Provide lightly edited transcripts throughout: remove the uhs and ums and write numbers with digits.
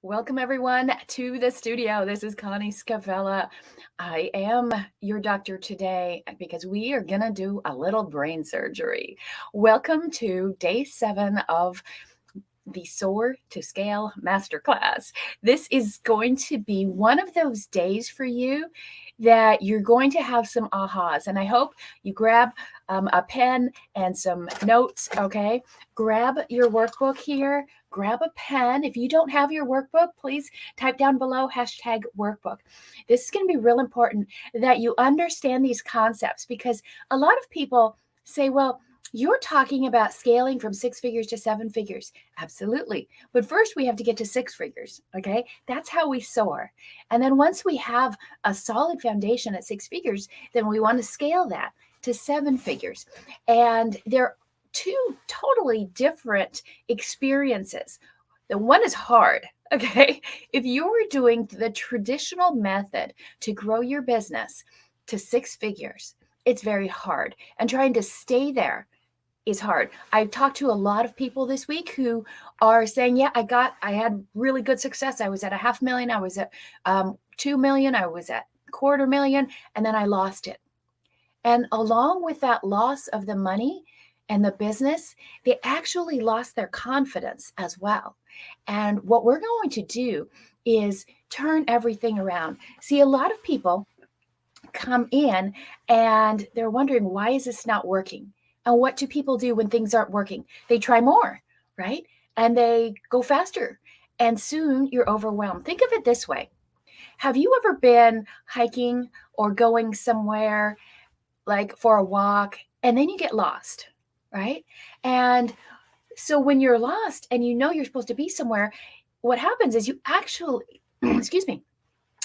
Welcome everyone to the studio. This is Connie Scavella. I am your doctor today because we are going to do a little brain surgery. Welcome to day 7 of the SOAR to Scale Masterclass. This is going to be one of those days for you that you're going to have some ahas. And I hope you grab a pen and some notes, okay? Grab your workbook here. Grab a pen. If you don't have your workbook, please type down below #workbook. This is going to be real important that you understand these concepts because a lot of people say, well, you're talking about scaling from 6 figures to 7 figures. Absolutely. But first, we have to get to 6 figures. Okay. That's how we soar. And then once we have a solid foundation at 6 figures, then we want to scale that to 7 figures. And they're two totally different experiences. The one is hard. Okay. If you were doing the traditional method to grow your business to 6 figures, it's very hard. And trying to stay there is hard. I've talked to a lot of people this week who are saying, yeah, I had really good success. I was at $500,000. I was at 2 million. I was at $250,000. And then I lost it. And along with that loss of the money and the business, they actually lost their confidence as well. And what we're going to do is turn everything around. See, a lot of people come in and they're wondering, why is this not working? And what do people do when things aren't working? They try more, right? And they go faster. And soon you're overwhelmed. Think of it this way. Have you ever been hiking or going somewhere like for a walk and then you get lost, right? And so when you're lost and you know you're supposed to be somewhere, what happens is you actually, excuse me,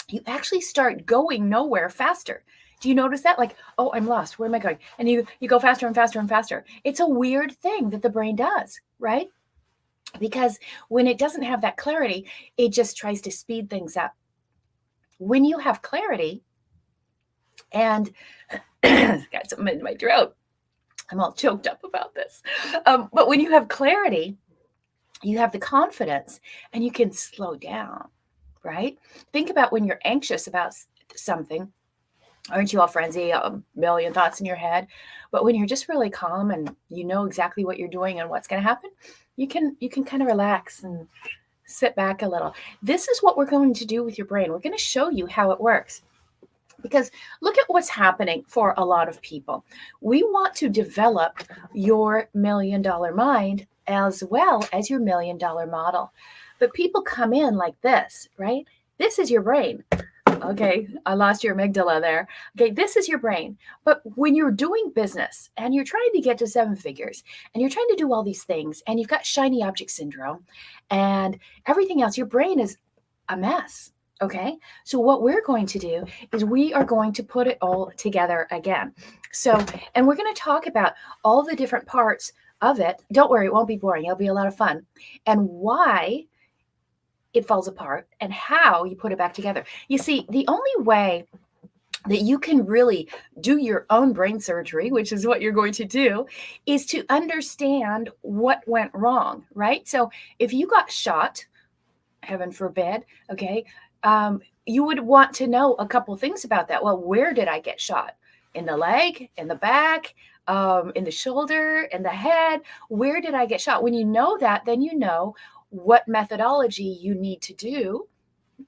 you actually start going nowhere faster. Do you notice that? Like, oh, I'm lost. Where am I going? And you go faster and faster and faster. It's a weird thing that the brain does, right? Because when it doesn't have that clarity, it just tries to speed things up. When you have clarity, and got something in my throat, I'm all choked up about this. But when you have clarity, you have the confidence and you can slow down, right? Think about when you're anxious about something. Aren't you all frenzy, a million thoughts in your head? But when you're just really calm and you know exactly what you're doing and what's going to happen, you can kind of relax and sit back a little. This is what we're going to do with your brain. We're going to show you how it works. Because look at what's happening for a lot of people. We want to develop your $1 million mind as well as your $1 million model. But people come in like this, right? This is your brain. Okay, I lost your amygdala there. Okay, this is your brain. But when you're doing business and you're trying to get to 7 figures and you're trying to do all these things and you've got shiny object syndrome and everything else, your brain is a mess. Okay, so what we're going to do is we are going to put it all together again. So, and we're going to talk about all the different parts of it. Don't worry, it won't be boring. It'll be a lot of fun. And why it falls apart and how you put it back together. You see, the only way that you can really do your own brain surgery, which is what you're going to do, is to understand what went wrong, right? So if you got shot, heaven forbid, okay, you would want to know a couple things about that. Well, where did I get shot? In the leg, in the back, in the shoulder, in the head? Where did I get shot? When you know that, then you know what methodology you need to do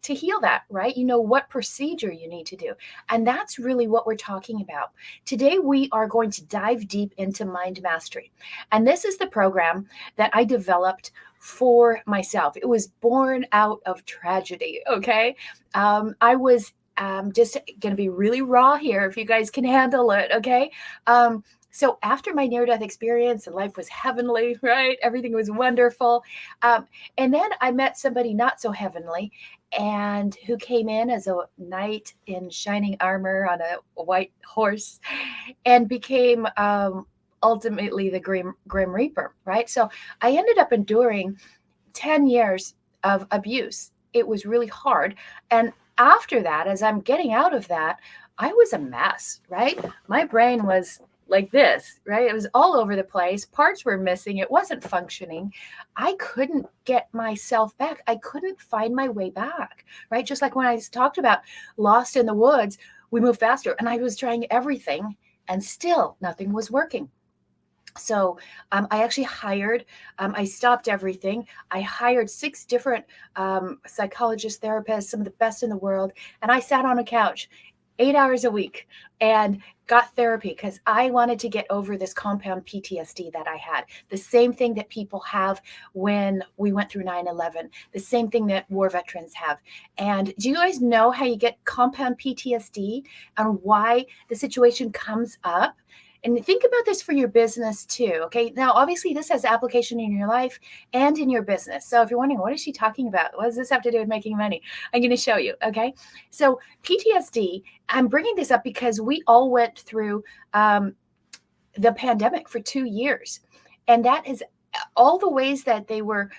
to heal that, right? You know what procedure you need to do. And that's really what we're talking about. Today, we are going to dive deep into mind mastery. And this is the program that I developed for myself. It was born out of tragedy, okay? I was just going to be really raw here if you guys can handle it, okay? So after my near-death experience, and life was heavenly, right? Everything was wonderful. And then I met somebody not so heavenly and who came in as a knight in shining armor on a white horse and became ultimately the Grim Reaper, right? So I ended up enduring 10 years of abuse. It was really hard. And after that, as I'm getting out of that, I was a mess, right? My brain was like this, right? It was all over the place. Parts were missing. It wasn't functioning. I couldn't get myself back. I couldn't find my way back, right? Just like when I talked about lost in the woods, we move faster. And I was trying everything and still nothing was working. So I actually hired, I stopped everything. I hired 6 different psychologists, therapists, some of the best in the world. And I sat on a couch 8 hours a week and got therapy because I wanted to get over this compound PTSD that I had. The same thing that people have when we went through 9/11, the same thing that war veterans have. And do you guys know how you get compound PTSD and why the situation comes up? And think about this for your business too. Okay. Now, obviously, this has application in your life and in your business. So if you're wondering, what is she talking about? What does this have to do with making money? I'm going to show you. Okay. So PTSD, I'm bringing this up because we all went through the pandemic for 2 years. And that is all the ways that they were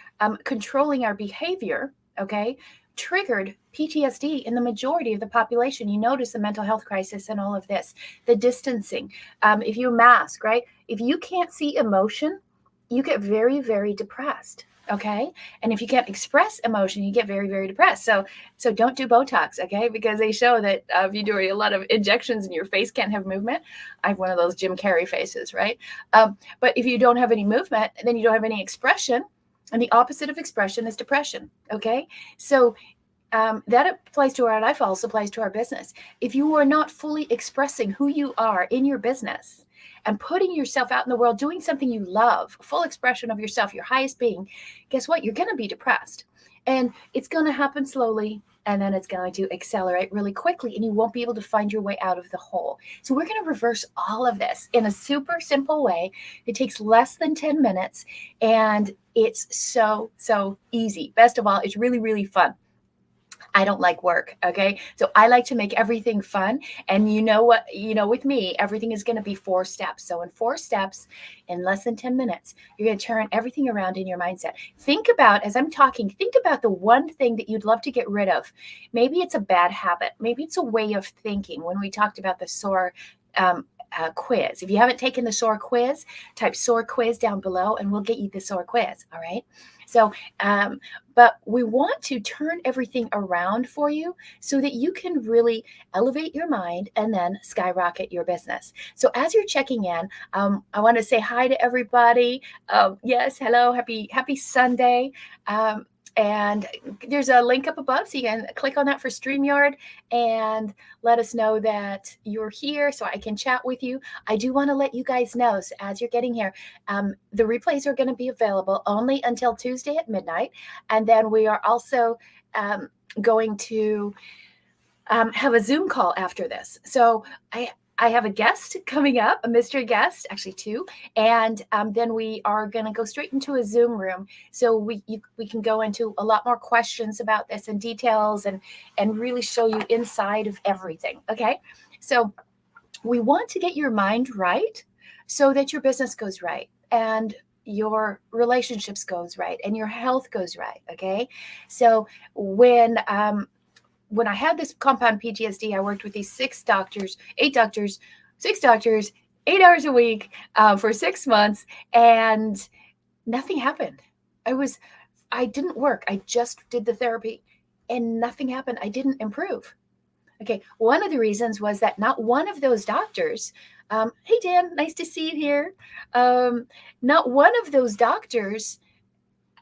controlling our behavior. Okay. Triggered PTSD in the majority of the population. You notice the mental health crisis and all of this, the distancing. If you mask, right? If you can't see emotion, you get very, very depressed. Okay. And if you can't express emotion, you get very, very depressed. So don't do Botox, okay? Because they show that if you do a lot of injections and your face can't have movement, I have one of those Jim Carrey faces, right? But if you don't have any movement, then you don't have any expression. And the opposite of expression is depression. Okay. So that applies to our life, also applies to our business. If you are not fully expressing who you are in your business and putting yourself out in the world, doing something you love, full expression of yourself, your highest being, guess what? You're going to be depressed. And it's going to happen slowly. And then it's going to accelerate really quickly, and you won't be able to find your way out of the hole. So, we're going to reverse all of this in a super simple way. It takes less than 10 minutes, and it's so, so easy. Best of all, it's really, really fun. I don't like work. Okay. So I like to make everything fun. And you know what? With me, everything is going to be 4 steps. So in 4 steps, in less than 10 minutes, you're going to turn everything around in your mindset. Think about, as I'm talking, think about the one thing that you'd love to get rid of. Maybe it's a bad habit. Maybe it's a way of thinking. When we talked about the SOAR quiz, if you haven't taken the SOAR quiz, type SOAR quiz down below and we'll get you the SOAR quiz. All right. So, but we want to turn everything around for you so that you can really elevate your mind and then skyrocket your business. So as you're checking in, I want to say hi to everybody. Yes, hello, happy Sunday. And there's a link up above, so you can click on that for StreamYard and let us know that you're here so I can chat with you. I do want to let you guys know, so as you're getting here, the replays are going to be available only until Tuesday at midnight. And then we are also going to have a Zoom call after this. So I have a guest coming up, a mystery guest, actually 2, and then we are going to go straight into a Zoom room, so we can go into a lot more questions about this and details and really show you inside of everything. Okay, so we want to get your mind right so that your business goes right and your relationships goes right and your health goes right. Okay, so when I had this compound PTSD, I worked with these 8 doctors, 8 hours a week for 6 months, and nothing happened. I didn't work. I just did the therapy and nothing happened. I didn't improve. Okay. One of the reasons was that not one of those doctors, hey, Dan, nice to see you here. Not one of those doctors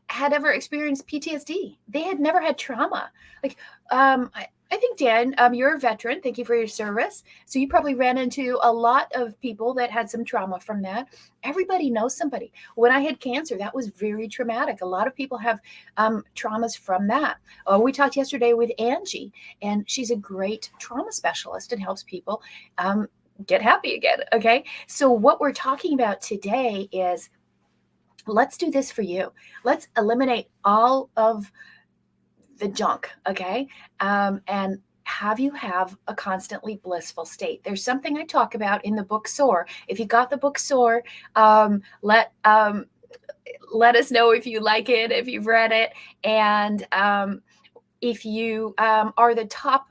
had ever experienced PTSD. They had never had trauma. Like, I think, Dan, you're a veteran. Thank you for your service. So you probably ran into a lot of people that had some trauma from that. Everybody knows somebody. When I had cancer, that was very traumatic. A lot of people have traumas from that. We talked yesterday with Angie, and she's a great trauma specialist and helps people get happy again. Okay. So what we're talking about today is, let's do this for you. Let's eliminate all of the junk, okay? And have you have a constantly blissful state. There's something I talk about in the book SOAR. If you got the book SOAR, let us know if you like it, if you've read it, and if you are the top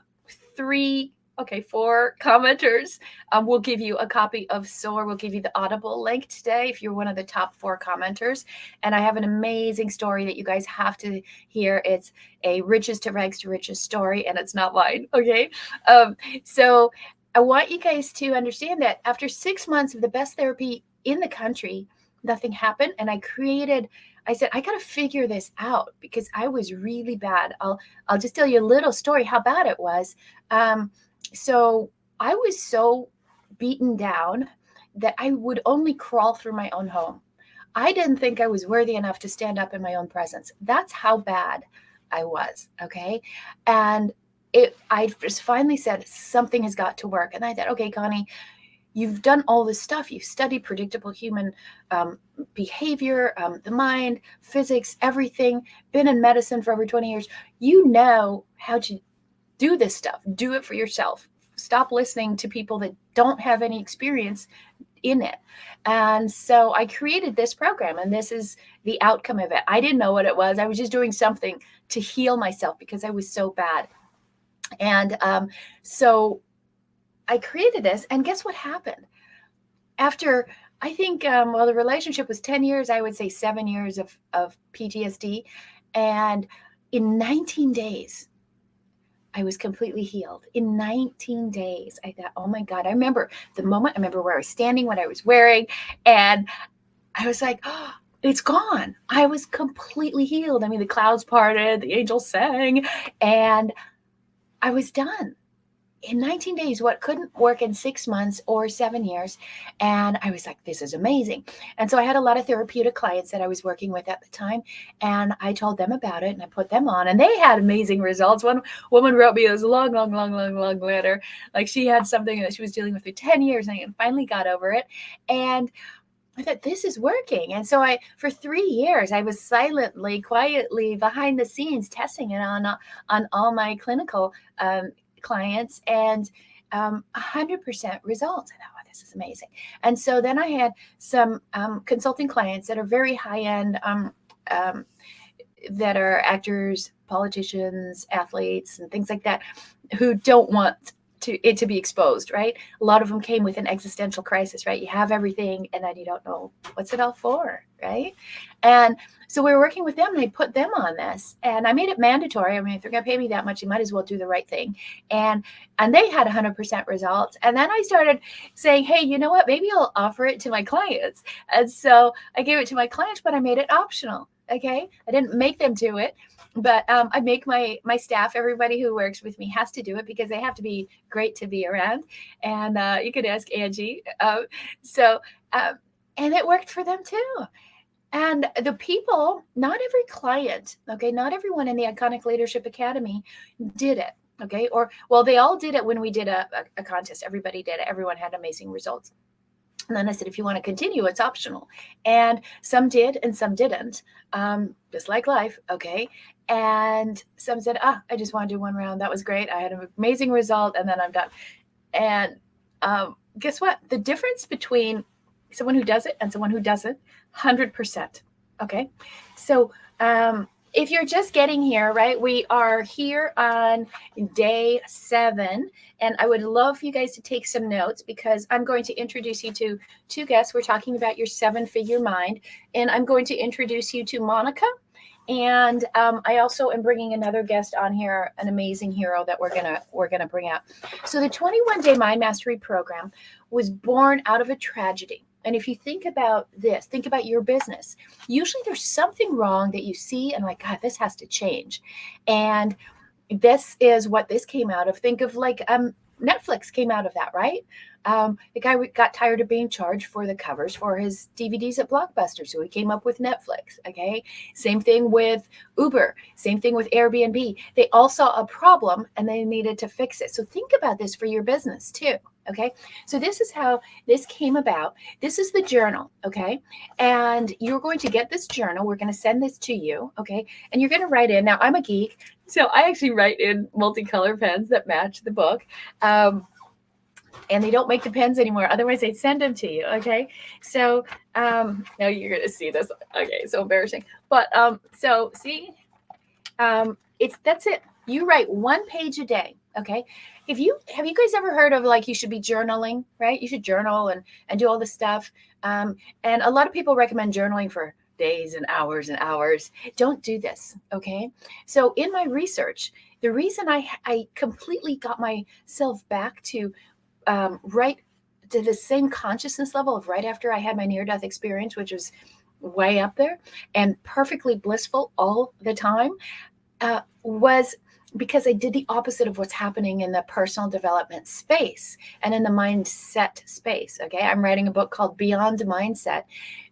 3 Okay, 4 commenters. We'll give you a copy of SOAR. We'll give you the Audible link today if you're one of the top 4 commenters. And I have an amazing story that you guys have to hear. It's a riches to rags to riches story, and it's not mine. Okay. So I want you guys to understand that after 6 months of the best therapy in the country, nothing happened. And I said, I got to figure this out because I was really bad. I'll just tell you a little story how bad it was. So I was so beaten down that I would only crawl through my own home. I didn't think I was worthy enough to stand up in my own presence. That's how bad I was. Okay. And I just finally said, something has got to work. And I thought, okay, Connie, you've done all this stuff. You've studied predictable human behavior, the mind, physics, everything, been in medicine for over 20 years. You know how to do this stuff. Do it for yourself. Stop listening to people that don't have any experience in it. And so I created this program, and this is the outcome of it. I didn't know what it was. I was just doing something to heal myself because I was so bad. And so I created this, and guess what happened? After, I think, the relationship was 10 years, I would say 7 years of PTSD. And in 19 days, I was completely healed. In 19 days, I thought, oh my God, I remember the moment, I remember where I was standing, what I was wearing, and I was like, oh, it's gone. I was completely healed. I mean, the clouds parted, the angels sang, and I was done. In 19 days, what couldn't work in 6 months or 7 years. And I was like, this is amazing. And so I had a lot of therapeutic clients that I was working with at the time. And I told them about it and I put them on, and they had amazing results. One woman wrote me this long letter. Like she had something that she was dealing with for 10 years and finally got over it. And I thought, this is working. And so for 3 years, I was silently, quietly behind the scenes testing it on all my clinical clients, and 100% results. I thought, oh, this is amazing. And so then I had some consulting clients that are very high end, that are actors, politicians, athletes, and things like that, who don't want it to be exposed, right? A lot of them came with an existential crisis, right? You have everything and then you don't know what's it all for, right? And so we were working with them, and I put them on this, and I made it mandatory. I mean, if they're going to pay me that much, you might as well do the right thing. And they had 100% results. And then I started saying, hey, you know what? Maybe I'll offer it to my clients. And so I gave it to my clients, but I made it optional. Okay. I didn't make them do it, but I make my staff, everybody who works with me has to do it because they have to be great to be around. And you could ask Angie. And it worked for them too. And the people, not every client, okay, not everyone in the Iconic Leadership Academy did it, okay? Or, well, they all did it when we did a contest. Everybody did it. Everyone had amazing results. And then I said, if you want to continue, it's optional. And some did and some didn't, just like life, okay? And some said, I just want to do one round. That was great. I had an amazing result, and then I'm done. And guess what? The difference between someone who does it and someone who doesn't, 100%. Okay. So if you're just getting here, right, we are here on day 7, and I would love for you guys to take some notes because I'm going to introduce you to 2 guests. We're talking about your 7-figure mind, and I'm going to introduce you to Monica. And I also am bringing another guest on here, an amazing hero that we're gonna bring out. So the 21-day Mind Mastery program was born out of a tragedy. And if you think about this, think about your business. Usually there's something wrong that you see and like, God, this has to change. And this is what this came out of. Think of like Netflix came out of that, right? The guy got tired of being charged for the covers for his DVDs at Blockbuster, so he came up with Netflix, okay? Same thing with Uber, same thing with Airbnb. They all saw a problem and they needed to fix it. So think about this for your business too, okay? So this is how this came about. This is the journal, okay? And you're going to get this journal. We're going to send this to you, okay? And you're going to write in. Now, I'm a geek, so I actually write in multicolor pens that match the book. And they don't make the pens anymore. Otherwise, they'd send them to you, okay? So now you're going to see this. Okay, so embarrassing. But so see, that's it. You write 1 page a day, Okay. Have you guys ever heard of like you should be journaling, right? You should journal and do all this stuff. And a lot of people recommend journaling for days and hours and hours. Don't do this. Okay. So in my research, the reason I completely got myself back to right to the same consciousness level of right after I had my near-death experience, which was way up there and perfectly blissful all the time, was because I did the opposite of what's happening in the personal development space and in the mindset space. Okay. I'm writing a book called Beyond Mindset,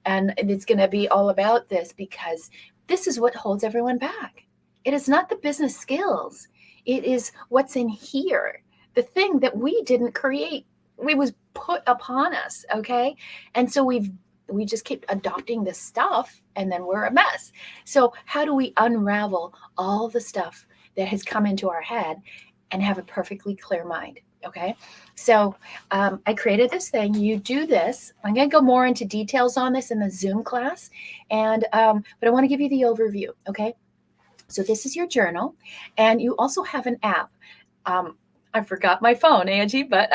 and it's going to be all about this because this is what holds everyone back. It is not the business skills. It is what's in here, the thing that we didn't create. It was put upon us. Okay. And so we just keep adopting this stuff and then we're a mess. So how do we unravel all the stuff that has come into our head and have a perfectly clear mind? Okay. So I created this thing. You do this. I'm going to go more into details on this in the Zoom class. And, but I want to give you the overview. Okay. So this is your journal, and you also have an app. I forgot my phone, Angie, but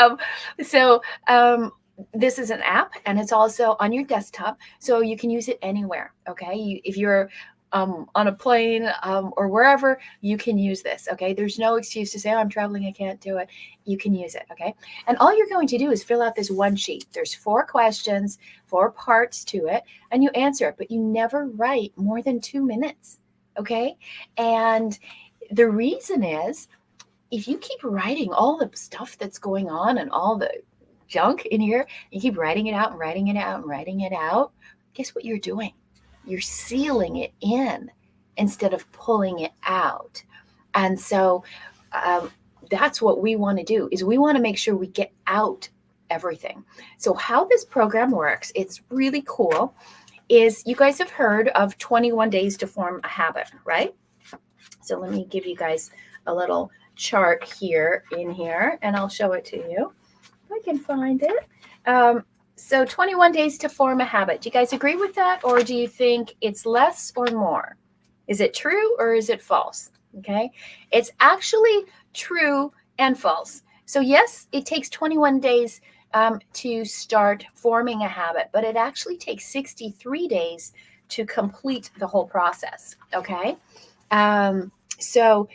this is an app, and it's also on your desktop, so you can use it anywhere. Okay, if you're on a plane or wherever, you can use this. Okay, there's no excuse to say, "Oh, I'm traveling, I can't do it." You can use it. Okay, and all you're going to do is fill out this one sheet. There's 4 questions, 4 parts to it, and you answer it, but you never write more than 2 minutes. Okay, and the reason is, if you keep writing all the stuff that's going on and all the junk in here, you keep writing it out and writing it out and writing it out, guess what you're doing? You're sealing it in instead of pulling it out. And so that's what we want to do, is we want to make sure we get out everything. So how this program works, it's really cool, is you guys have heard of 21 days to form a habit, right? So let me give you guys a little chart here in here, and I'll show it to you if I can find it. So 21 days to form a habit. Do you guys agree with that, or do you think it's less or more? Is it true or is it false? Okay, it's actually true and false. So yes, it takes 21 days to start forming a habit, but it actually takes 63 days to complete the whole process. Okay, so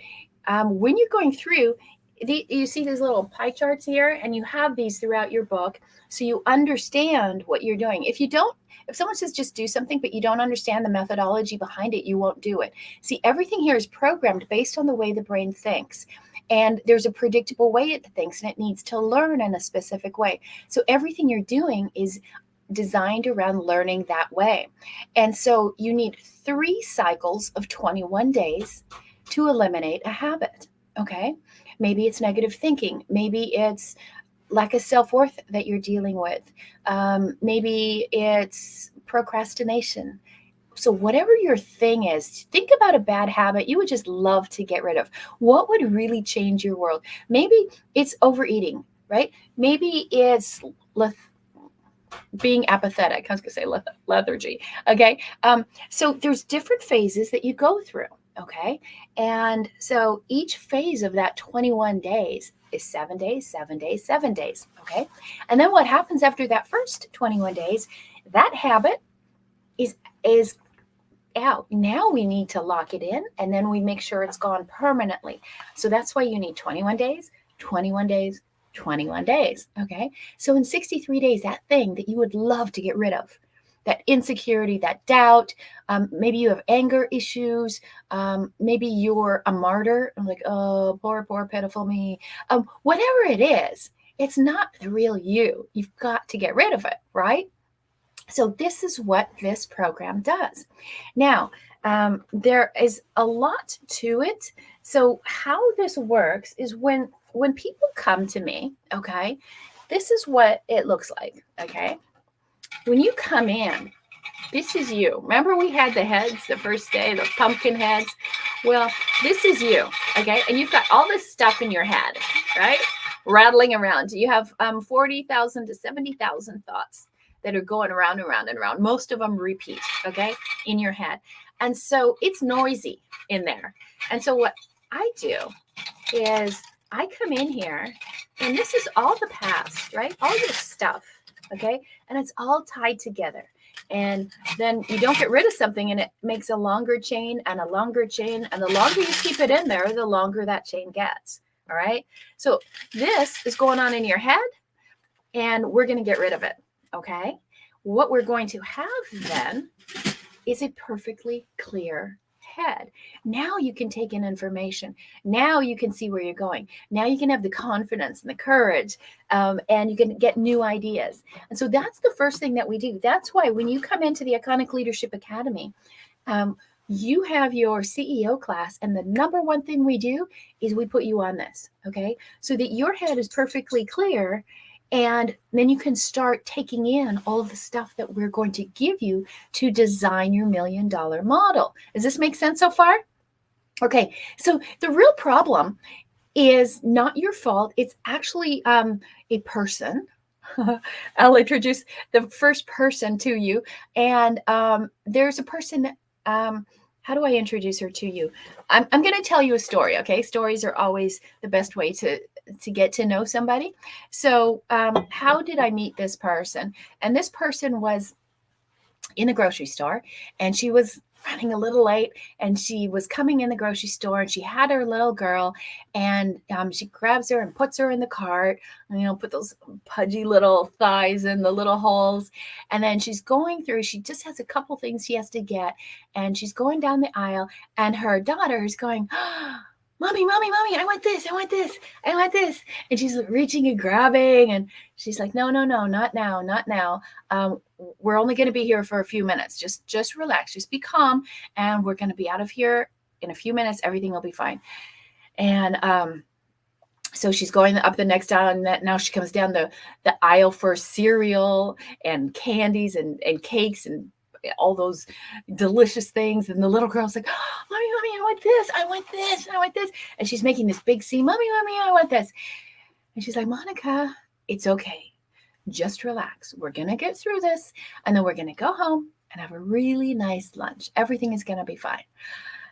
when you're going through, you see these little pie charts here, and you have these throughout your book, so you understand what you're doing. If someone says just do something, but you don't understand the methodology behind it, you won't do it. See, everything here is programmed based on the way the brain thinks. And there's a predictable way it thinks, and it needs to learn in a specific way. So everything you're doing is designed around learning that way. And so you need 3 cycles of 21 days to eliminate a habit. Okay. Maybe it's negative thinking. Maybe it's lack of self-worth that you're dealing with. Maybe it's procrastination. So whatever your thing is, think about a bad habit you would just love to get rid of. What would really change your world? Maybe it's overeating, right? Maybe it's being apathetic. I was going to say lethargy. Okay. So there's different phases that you go through. Okay. And so each phase of that 21 days is 7 days, 7 days, 7 days. Okay. And then what happens after that first 21 days, that habit is out. Now we need to lock it in, and then we make sure it's gone permanently. So that's why you need 21 days, 21 days, 21 days. Okay. So in 63 days, that thing that you would love to get rid of, that insecurity, that doubt, maybe you have anger issues, maybe you're a martyr. I'm like, oh, poor, pitiful me. Whatever it is, it's not the real you. You've got to get rid of it, right? So this is what this program does. Now, there is a lot to it. So how this works is when people come to me, okay, this is what it looks like, okay? When you come in, this is you. Remember we had the heads the first day, the pumpkin heads? Well, this is you, okay? And you've got all this stuff in your head, right? Rattling around. You have 40,000 to 70,000 thoughts that are going around and around and around. Most of them repeat, okay, in your head. And so it's noisy in there. And so what I do is I come in here, and this is all the past, right? All your stuff, okay? And it's all tied together. And then you don't get rid of something, and it makes a longer chain and a longer chain. And the longer you keep it in there, the longer that chain gets. All right. So this is going on in your head, and we're going to get rid of it. Okay. What we're going to have then is a perfectly clear head. Now you can take in information. Now you can see where you're going. Now you can have the confidence and the courage, and you can get new ideas. And so that's the first thing that we do. That's why when you come into the Iconic Leadership Academy, you have your CEO class, and the number one thing we do is we put you on this, okay? So that your head is perfectly clear, and then you can start taking in all of the stuff that we're going to give you to design your $1 million model. Does this make sense so far? Okay, so the real problem is not your fault. It's actually a person. I'll introduce the first person to you. And there's a person. How do I introduce her to you? I'm going to tell you a story, okay? Stories are always the best way to get to know somebody. So how did I meet this person? And this person was in the grocery store, and she was running a little late, and she was coming in the grocery store, and she had her little girl, and she grabs her and puts her in the cart, and, put those pudgy little thighs in the little holes. And then she's going through, she just has a couple things she has to get, and she's going down the aisle, and her daughter is going, Mommy, I want this, I want this, I want this. And she's reaching and grabbing, and she's like, no, not now, not now. We're only going to be here for a few minutes. Just relax, just be calm, and we're going to be out of here in a few minutes. Everything will be fine. And so she's going up the next aisle, and now she comes down the aisle for cereal and candies and cakes and all those delicious things. And the little girl's like, Mommy, I want this, I want this, I want this. And she's making this big scene, Mommy, I want this. And she's like, Monica, it's okay. Just relax. We're going to get through this, and then we're going to go home and have a really nice lunch. Everything is going to be fine.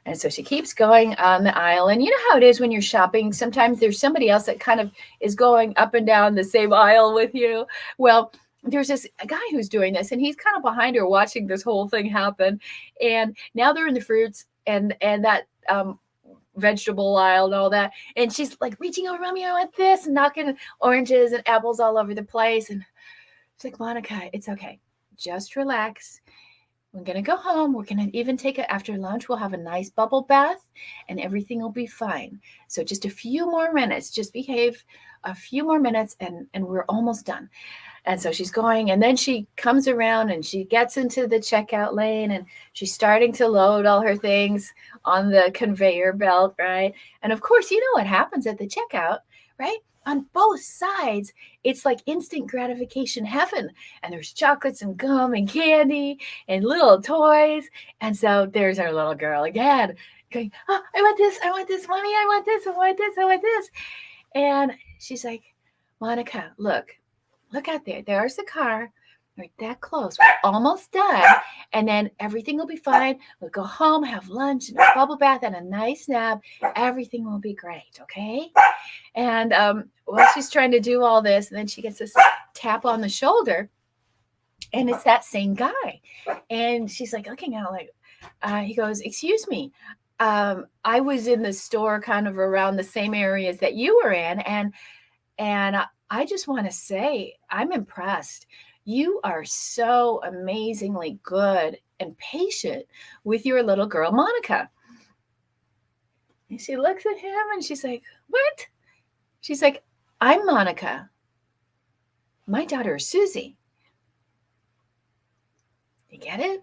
And so she keeps going on the aisle. And you know how it is when you're shopping. Sometimes there's somebody else that kind of is going up and down the same aisle with you. Well, there's a guy who's doing this, and he's kind of behind her watching this whole thing happen. And now they're in the fruits and that vegetable aisle and all that. And she's like reaching over, Mommy, I want this, and knocking oranges and apples all over the place. And she's like, Monica, it's okay. Just relax. We're going to go home. We're going to even take it after lunch. We'll have a nice bubble bath, and everything will be fine. So just a few more minutes, just behave a few more minutes, and we're almost done. And so she's going, and then she comes around and she gets into the checkout lane, and she's starting to load all her things on the conveyor belt, right? And of course, you know what happens at the checkout, right? On both sides, it's like instant gratification heaven. And there's chocolates and gum and candy and little toys. And so there's our little girl again going, I want this, Mommy, I want this, I want this, I want this. And she's like, Monica, look out there. There's the car. We're that close. We're almost done. And then everything will be fine. We'll go home, have lunch, and a bubble bath, and a nice nap. Everything will be great, okay? And while she's trying to do all this, and then she gets this tap on the shoulder, and it's that same guy. And she's like looking at him he goes, excuse me. I was in the store kind of around the same areas that you were in, and I just want to say I'm impressed. You are so amazingly good and patient with your little girl, Monica. And she looks at him and she's like, what? She's like, I'm Monica. My daughter is Susie. You get it?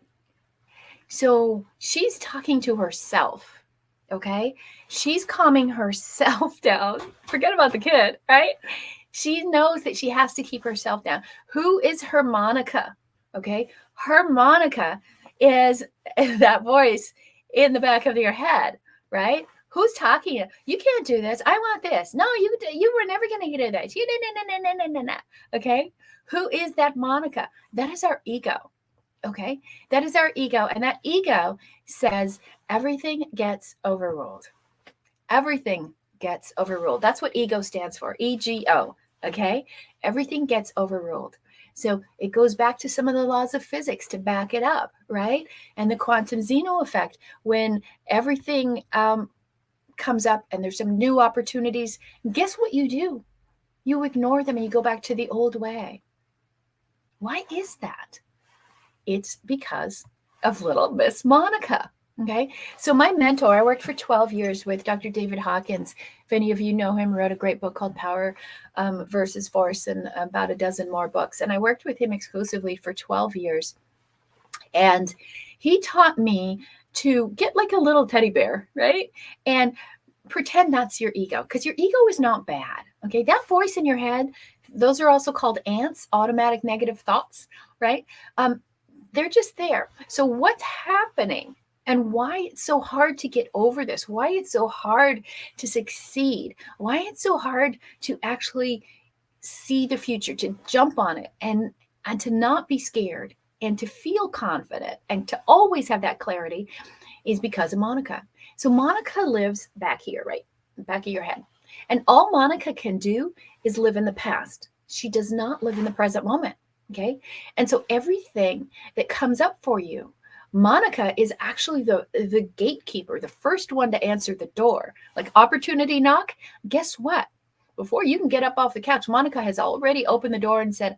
So she's talking to herself, okay? She's calming herself down. Forget about the kid, right? She knows that she has to keep herself down. Who is her Monica? Okay. Her Monica is that voice in the back of your head, right? Who's talking? You can't do this. I want this. No, you were never going to get this. You no. Okay. Who is that Monica? That is our ego. Okay. That is our ego. And that ego says everything gets overruled. Everything gets overruled. That's what ego stands for, EGO, okay? Everything gets overruled. So it goes back to some of the laws of physics to back it up, right? And the quantum Zeno effect, when everything comes up and there's some new opportunities, guess what you do? You ignore them and you go back to the old way. Why is that? It's because of little Miss Monica. Okay. So my mentor, I worked for 12 years with Dr. David Hawkins. If any of you know him, wrote a great book called Power versus Force and about a dozen more books. And I worked with him exclusively for 12 years. And he taught me to get like a little teddy bear, right? And pretend that's your ego, because your ego is not bad. Okay. That voice in your head, those are also called ants, automatic negative thoughts, right? They're just there. So what's happening and why it's so hard to get over this, why it's so hard to succeed, why it's so hard to actually see the future, to jump on it and to not be scared and to feel confident and to always have that clarity is because of Monica. So Monica lives back here, right? Back of your head. And all Monica can do is live in the past. She does not live in the present moment. Okay. And so everything that comes up for you, Monica is actually the gatekeeper, the first one to answer the door. Like opportunity knock, guess what? Before you can get up off the couch, Monica has already opened the door and said,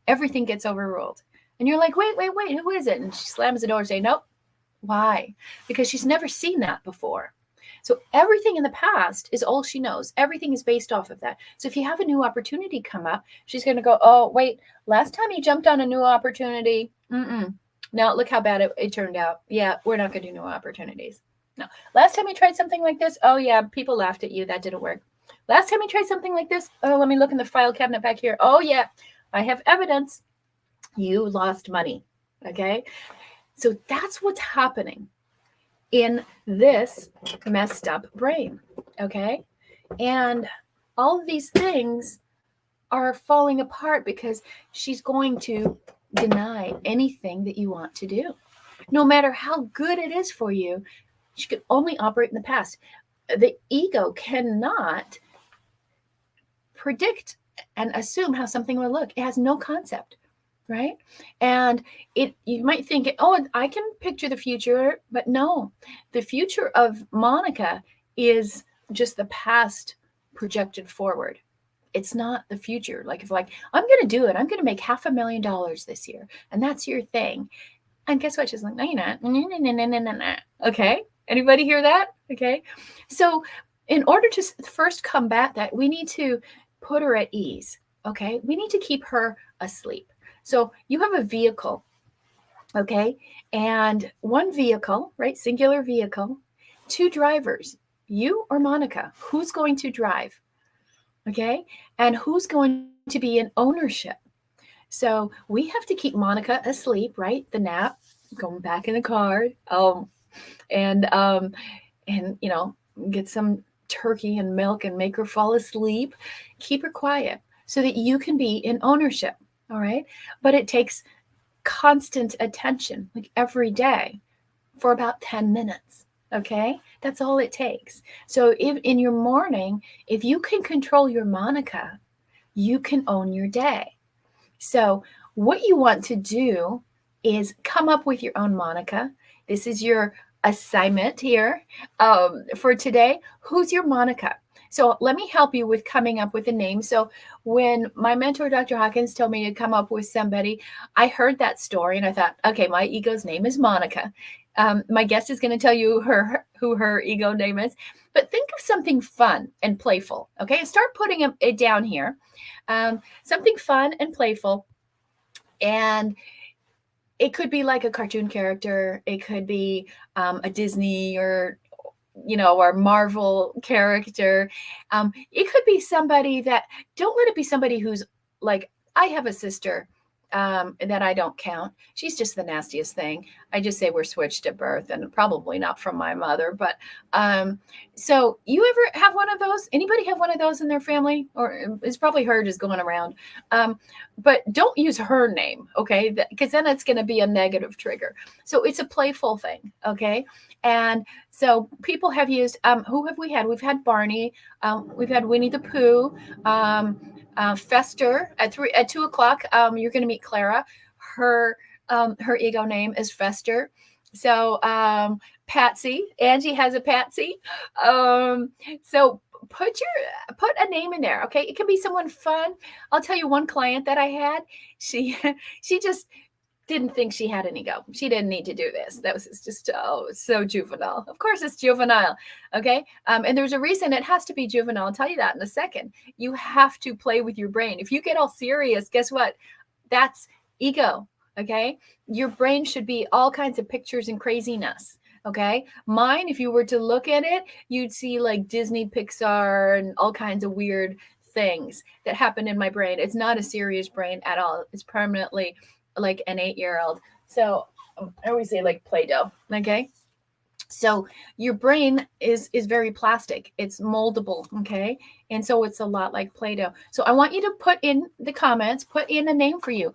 everything gets overruled. And you're like, wait, who is it? And she slams the door and say, nope. Why? Because she's never seen that before. So everything in the past is all she knows. Everything is based off of that. So if you have a new opportunity come up, she's going to go, oh, wait, last time you jumped on a new opportunity. Now look how bad it turned out. Yeah, we're not going to do new opportunities. No. Last time you tried something like this. Oh, yeah, people laughed at you. That didn't work. Last time you tried something like this. Oh, let me look in the file cabinet back here. Oh, yeah, I have evidence. You lost money. Okay. So that's what's happening in this messed up brain, okay? And all of these things are falling apart because she's going to deny anything that you want to do. No matter how good it is for you, she can only operate in the past. The ego cannot predict and assume how something will look. It has no concept. Right? And you might think, oh, I can picture the future, but no, the future of Monica is just the past projected forward. It's not the future. Like if I'm going to do it, I'm going to make $500,000 this year. And that's your thing. And guess what? She's like, no, you're not. Okay. Anybody hear that? Okay. So in order to first combat that, we need to put her at ease. Okay. We need to keep her asleep. So you have a vehicle, okay? And one vehicle, right? Singular vehicle, two drivers, you or Monica. Who's going to drive? Okay? And who's going to be in ownership? So we have to keep Monica asleep, right? The nap, going back in the car, and get some turkey and milk and make her fall asleep. Keep her quiet so that you can be in ownership. All right. But it takes constant attention, like every day for about 10 minutes. Okay. That's all it takes. So if in your morning, if you can control your Monica, you can own your day. So what you want to do is come up with your own Monica. This is your assignment here for today. Who's your Monica? So let me help you with coming up with a name. So when my mentor, Dr. Hawkins, told me to come up with somebody, I heard that story and I thought, okay, my ego's name is Monica. My guest is going to tell you who her ego name is, but think of something fun and playful. Okay. Start putting it down here. Something fun and playful. And it could be like a cartoon character. It could be a Disney or Marvel character. It could be somebody don't let it be somebody who's like, I have a sister that I don't count. She's just the nastiest thing. I just say we're switched at birth, and probably not from my mother. But so you ever have one of those? Anybody have one of those in their family? Or it's probably her just going around. But don't use her name, okay? Because then it's going to be a negative trigger. So it's a playful thing, okay? And so people have used, who have we had? We've had Barney, we've had Winnie the Pooh, Fester at 2 o'clock. You're going to meet Clara. Her ego name is Fester. So Patsy, Angie has a Patsy. So put a name in there, okay? It can be someone fun. I'll tell you one client that I had. She just didn't think she had an ego. She didn't need to do this. That was just so juvenile. Of course, it's juvenile. Okay. And there's a reason it has to be juvenile. I'll tell you that in a second. You have to play with your brain. If you get all serious, guess what? That's ego. Okay. Your brain should be all kinds of pictures and craziness. Okay. Mine, if you were to look at it, you'd see like Disney, Pixar, and all kinds of weird things that happen in my brain. It's not a serious brain at all. It's permanently like an 8-year-old. So I always say like Play-Doh. Okay. So your brain is very plastic. It's moldable. Okay. And so it's a lot like Play-Doh. So I want you to put in the comments, put in a name for you.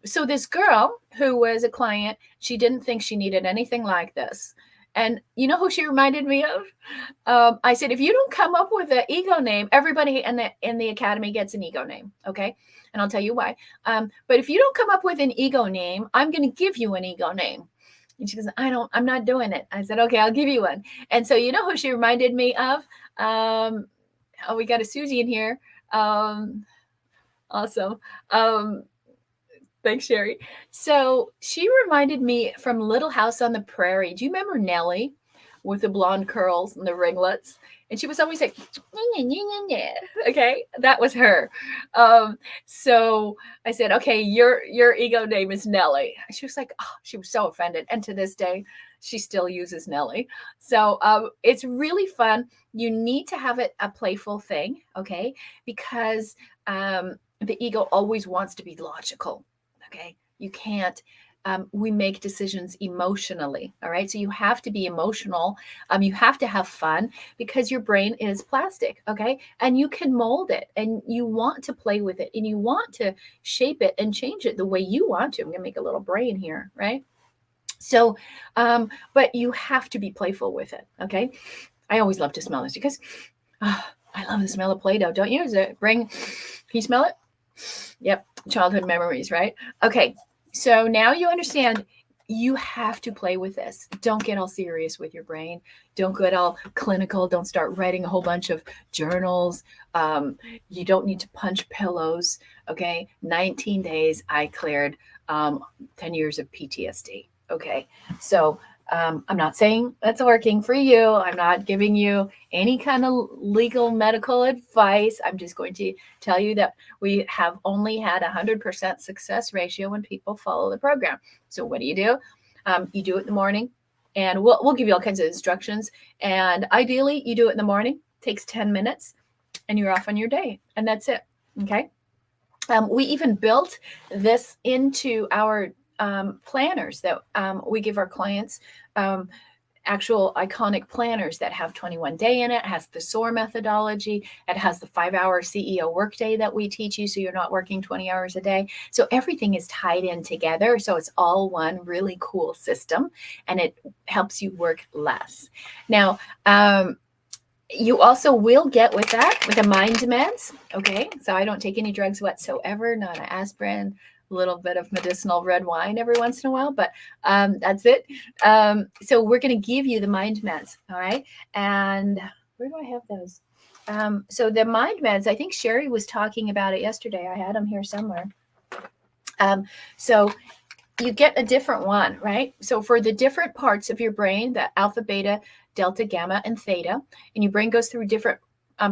So this girl who was a client, she didn't think she needed anything like this. And you know who she reminded me of? I said, if you don't come up with an ego name, everybody in the academy gets an ego name. Okay. And I'll tell you why. But if you don't come up with an ego name, I'm going to give you an ego name. And she goes, I'm not doing it. I said, okay, I'll give you one. And so you know who she reminded me of? We got a Susie in here. Awesome. Thanks, Sherry. So she reminded me from Little House on the Prairie. Do you remember Nellie with the blonde curls and the ringlets? And she was always like, okay, that was her. So I said, okay, your ego name is Nellie. She was like, oh, she was so offended. And to this day, she still uses Nellie. So it's really fun. You need to have it a playful thing, okay? Because the ego always wants to be logical. Okay, you can't. We make decisions emotionally. All right, so you have to be emotional. You have to have fun because your brain is plastic. Okay, and you can mold it, and you want to play with it, and you want to shape it and change it the way you want to. I'm gonna make a little brain here, right? So, but you have to be playful with it. Okay, I always love to smell this because I love the smell of Play-Doh. Don't you? Can you smell it? Yep. Childhood memories, right? Okay. So now you understand you have to play with this. Don't get all serious with your brain. Don't get all clinical. Don't start writing a whole bunch of journals. You don't need to punch pillows. Okay. 19 days, I cleared 10 years of PTSD. Okay. So I'm not saying that's working for you. I'm not giving you any kind of legal medical advice. I'm just going to tell you that we have only had 100% success ratio when people follow the program. So what do? You do it in the morning, and we'll give you all kinds of instructions. And ideally, you do it in the morning. It takes 10 minutes, and you're off on your day, and that's it. Okay. We even built this into our planners that we give our clients, actual iconic planners that have 21 day in it. It has the SOAR methodology. It has the 5-hour CEO workday that we teach you, so you're not working 20 hours a day. So everything is tied in together. So it's all one really cool system, and it helps you work less. Now, you also will get with the mind meds. Okay. So I don't take any drugs whatsoever, not an aspirin, a little bit of medicinal red wine every once in a while, but that's it. So we're going to give you the mind meds. All right. And where do I have those? So the mind meds, I think Sherry was talking about it yesterday. I had them here somewhere. So you get a different one, right? So for the different parts of your brain, the alpha, beta, delta, gamma, and theta, and your brain goes through different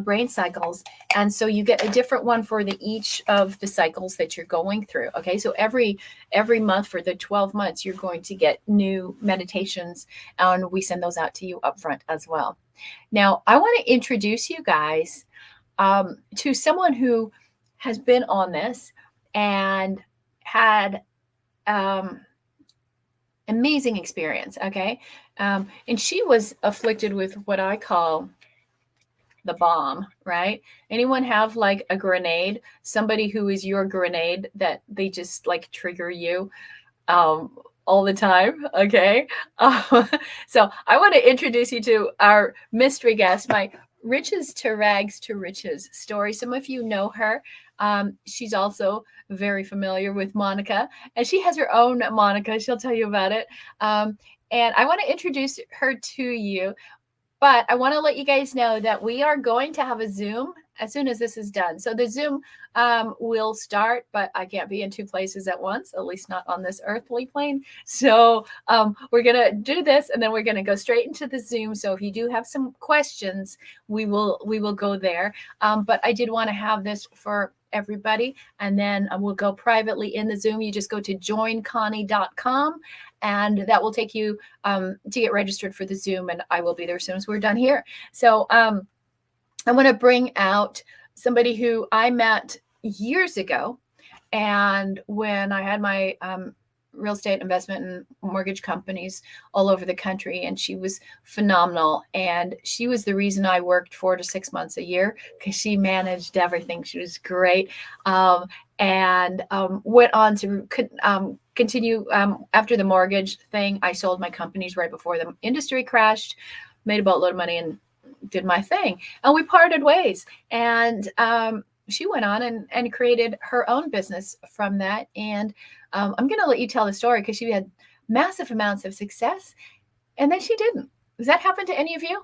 brain cycles. And so you get a different one for each of the cycles that you're going through. Okay. So every month for the 12 months, you're going to get new meditations, and we send those out to you up front as well. Now, I want to introduce you guys to someone who has been on this and had amazing experience. Okay. And she was afflicted with what I call the bomb, right? Anyone have like a grenade, somebody who is your grenade that they just like trigger you all the time? Okay. So I want to introduce you to our mystery guest, my riches to rags to riches story. Some of you know her. She's also very familiar with Monica, and she has her own Monica. She'll tell you about it. And I want to introduce her to you. But I want to let you guys know that we are going to have a Zoom as soon as this is done. So the Zoom will start, but I can't be in two places at once, at least not on this earthly plane. So we're going to do this, and then we're going to go straight into the Zoom. So if you do have some questions, we will go there. But I did want to have this for everybody, and then we'll go privately in the Zoom. You just go to joinconnie.com, and that will take you to get registered for the Zoom, and I will be there as soon as we're done here. So I want to bring out somebody who I met years ago, and when I had my real estate investment and mortgage companies all over the country, and she was phenomenal, and she was the reason I worked 4 to 6 months a year, because she managed everything. She was great, and went on to continue after the mortgage thing. I sold my companies right before the industry crashed, made a boatload of money, and did my thing, and we parted ways. And she went on and created her own business from that. And I'm going to let you tell the story, because she had massive amounts of success, and then she didn't. Does that happen to any of you?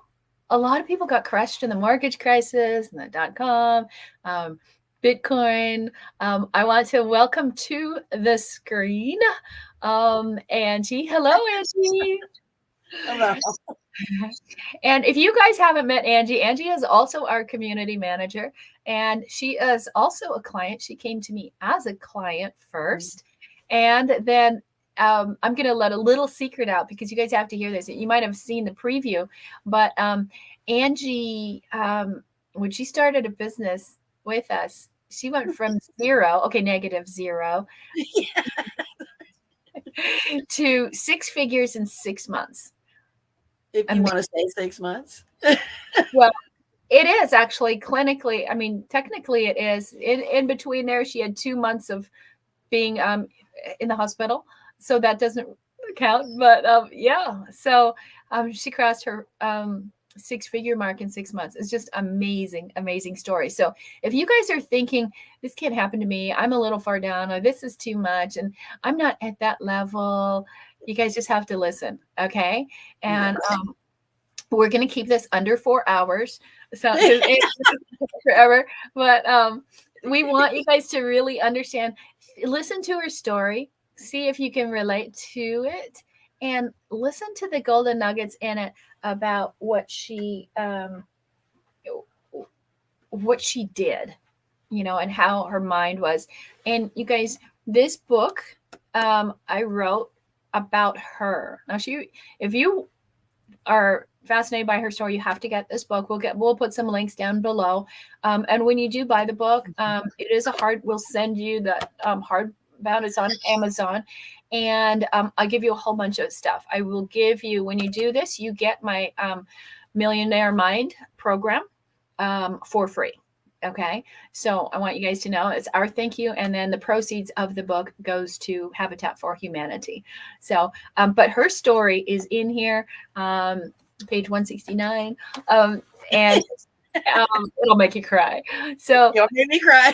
A lot of people got crushed in the mortgage crisis and the .com, Bitcoin. I want to welcome to the screen Angie. Hello, Angie. Hello. And if you guys haven't met Angie, Angie is also our community manager, and she is also a client. She came to me as a client first, and then I'm going to let a little secret out, because you guys have to hear this. You might have seen the preview, but Angie, when she started a business with us, she went from -0, Yeah. to 6 figures in 6 months. If you want to say 6 months. Well, it is actually clinically. I mean, technically it is. In between there, she had 2 months of being in the hospital, so that doesn't count. But yeah, so she crossed her 6-figure mark in 6 months. It's just amazing story. So if you guys are thinking this can't happen to me, I'm a little far down, or this is too much, and I'm not at that level, you guys just have to listen, okay? And we're going to keep this under 4 hours, so it's forever. But we want you guys to really understand. Listen to her story, see if you can relate to it, and listen to the golden nuggets in it about what she did, and how her mind was. And you guys, this book I wrote about her. Now, if you are fascinated by her story, you have to get this book. We'll put some links down below. And when you do buy the book, it is we'll send you the hardbound. It's on Amazon. And I'll give you a whole bunch of stuff. I will give you, when you do this, you get my Millionaire Mind program for free. Okay. So I want you guys to know it's our thank you. And then the proceeds of the book goes to Habitat for Humanity. So, but her story is in here, page 169. And it'll make you cry. So you'll make me cry.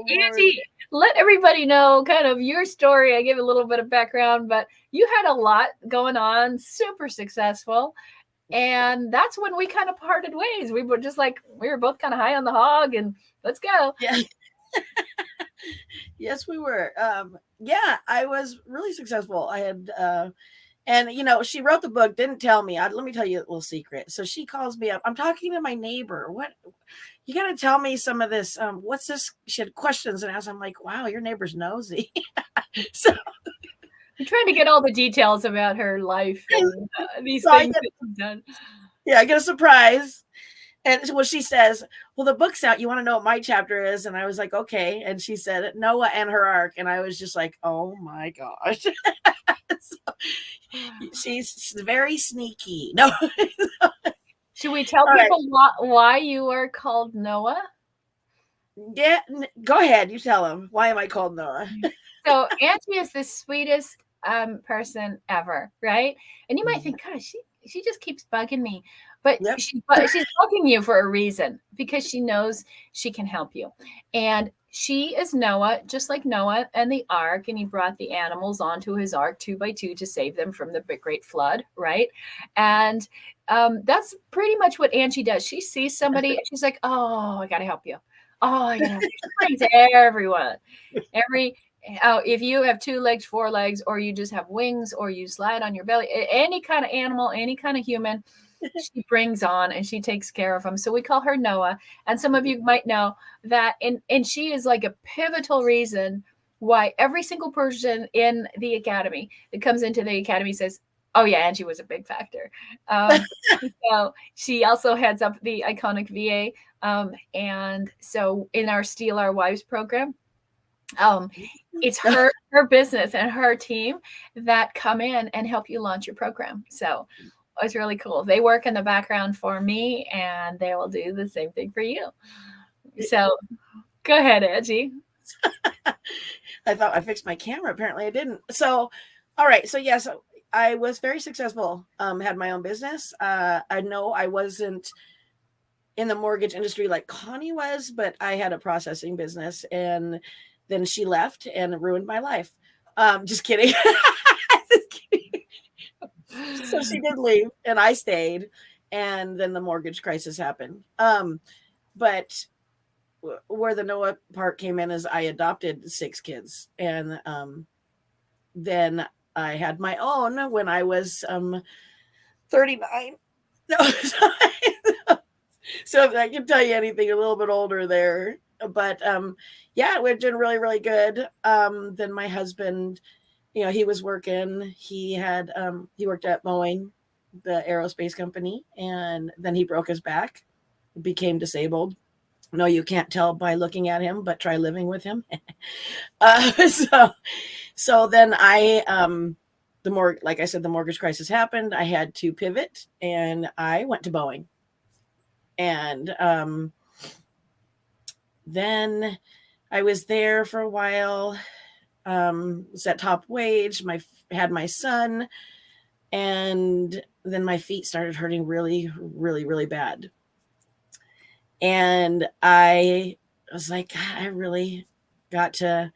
Angie, let everybody know kind of your story. I gave a little bit of background, but you had a lot going on, super successful. And that's when we kind of parted ways. We were just like, we were both kind of high on the hog, and let's go. Yeah. Yes, we were. Yeah, I was really successful. I had, and she wrote the book, didn't tell me. Let me tell you a little secret. So she calls me up. I'm talking to my neighbor. What? You got to tell me some of this. What's this? She had questions, and I'm like, wow, your neighbor's nosy. So I'm trying to get all the details about her life and these things that she's done. Yeah, I get a surprise. And when she says, well, the book's out, you want to know what my chapter is? And I was like, okay. And she said, Noah and her ark. And I was just like, oh my gosh. So she's very sneaky. No. Should we tell All right. people why you are called Noah? Yeah. Go ahead. You tell them. Why am I called Noah? So Angie is the sweetest person ever, right? And you might think, gosh, she just keeps bugging me, but Yep. she's bugging you for a reason because she knows she can help you. And she is Noah, just like Noah and the ark, and he brought the animals onto his ark 2 by 2 to save them from the big great flood, right? And that's pretty much what Angie does. She sees somebody, and she's like, "Oh, I gotta help you. Oh, I gotta help you." She brings everyone, every if you have 2 legs, 4 legs, or you just have wings, or you slide on your belly, any kind of animal, any kind of human, she brings on and she takes care of them. So we call her Noah. And some of you might know that, and she is like a pivotal reason why every single person in the academy that comes into the academy says, "Oh yeah, Angie was a big factor." So she also heads up the iconic VA, and so in our Steal Our Wives program, it's her business and her team that come in and help you launch your program. So it's really cool. They work in the background for me, and they will do the same thing for you. So go ahead, Angie. I thought I fixed my camera. Apparently I didn't. So, all right. So yes, I was very successful. Had my own business. I know I wasn't in the mortgage industry like Connie was, but I had a processing business, and then she left and ruined my life. Just kidding. Just kidding. So she did leave, and I stayed, and then the mortgage crisis happened. But where the Noah part came in is I adopted 6 kids, and then I had my own when I was 39. No, so if I can tell you anything, a little bit older there. But yeah, we're doing really, really good. Then my husband, he was working. He worked at Boeing, the aerospace company, and then he broke his back, became disabled. No, you can't tell by looking at him, but try living with him. So then like I said, the mortgage crisis happened. I had to pivot, and I went to Boeing. And then I was there for a while. Was at top wage. Had my son, and then my feet started hurting really, really, really bad. And I was like, God, I got to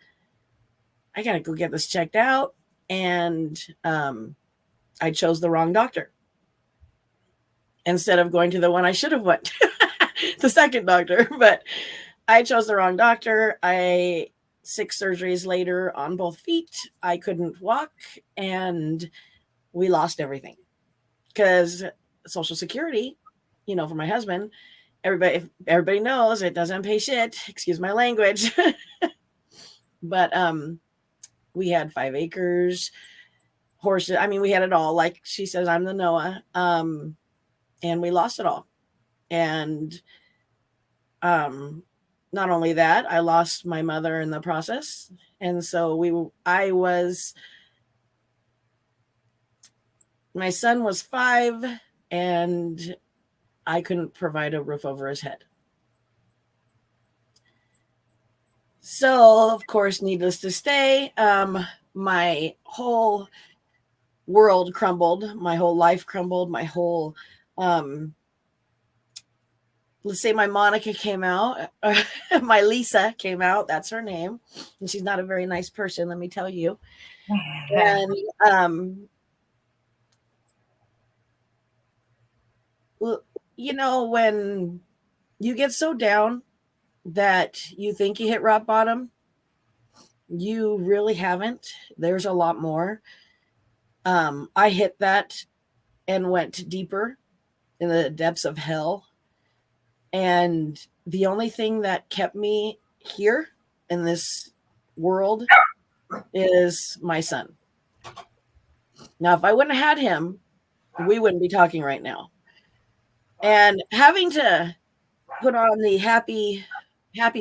go get this checked out. And I chose the wrong doctor instead of going to the one I should have went, the second doctor. But I chose the wrong doctor. 6 surgeries later on both feet, I couldn't walk, and we lost everything because Social Security, for my husband, everybody knows it doesn't pay shit. Excuse my language. But we had 5 acres, horses. I mean, we had it all. Like she says, I'm the Noah. And we lost it all. And not only that, I lost my mother in the process. And so my son was 5, and I couldn't provide a roof over his head. So, of course, needless to say, my whole world crumbled. My whole life crumbled. My whole, let's say my Monica came out. My Lisa came out. That's her name. And she's not a very nice person, let me tell you. And, when you get so down that you think you hit rock bottom, you really haven't. There's a lot more. I hit that and went deeper in the depths of hell. And the only thing that kept me here in this world is my son. Now, if I wouldn't have had him, we wouldn't be talking right now. and having to put on the happy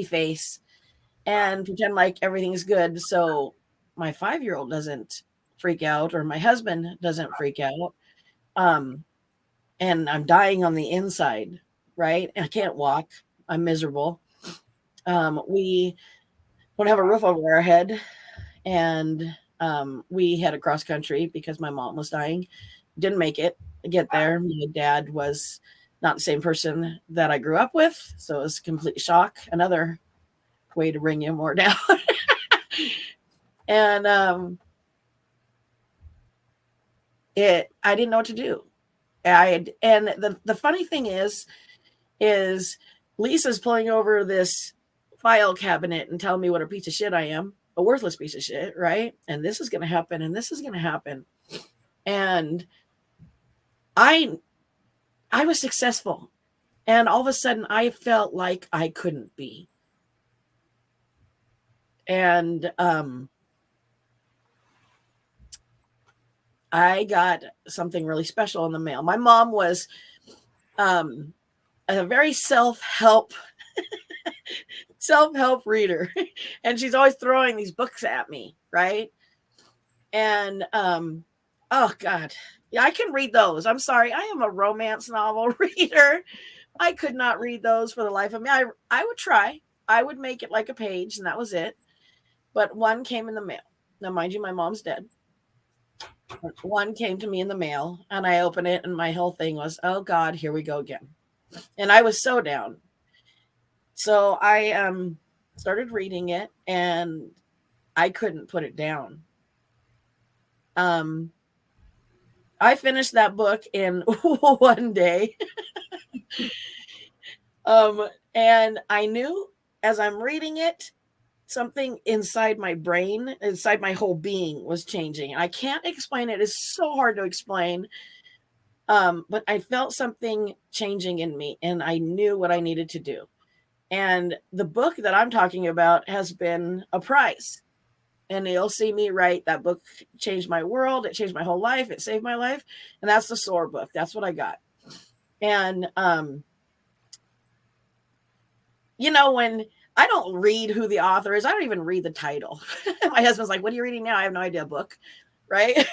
face and pretend like everything's good so my 5-year-old doesn't freak out or my husband doesn't freak out. Um, and I'm dying on the inside, right? I can't walk. I'm miserable. We don't have a roof over our head, and we had a cross country because my mom was dying. Didn't make it get there. My dad was not the same person that I grew up with, so it was a complete shock. Another way to bring you more down. And I didn't know what to do. And the funny thing is Lisa's pulling over this file cabinet and telling me what a piece of shit I am, a worthless piece of shit, right? And this is going to happen, and this is going to happen. And I was successful, and all of a sudden I felt like I couldn't be. And I got something really special in the mail. My mom was a very self-help reader, and she's always throwing these books at me, right? And oh god, yeah, I can read those. I'm sorry, I am a romance novel reader. I could not read those for the life of me. I would try. I would make it like a page, and that was it. But one came in the mail. Now, mind you, my mom's dead. One came to me in the mail, and I opened it, and my whole thing was, oh god, here we go again. And I was so down. So I started reading it, and I couldn't put it down. I finished that book in one day. And I knew as I'm reading it, something inside my brain, inside my whole being was changing. I can't explain it. It's so hard to explain. But I felt something changing in me, and I knew what I needed to do. And the book that I'm talking about has been a prize. And you'll see me write that book changed my world. It changed my whole life. It saved my life. And that's the SOAR book. That's what I got. And, when I don't read who the author is, I don't even read the title. My husband's like, what are you reading now? I have no idea, book. Right.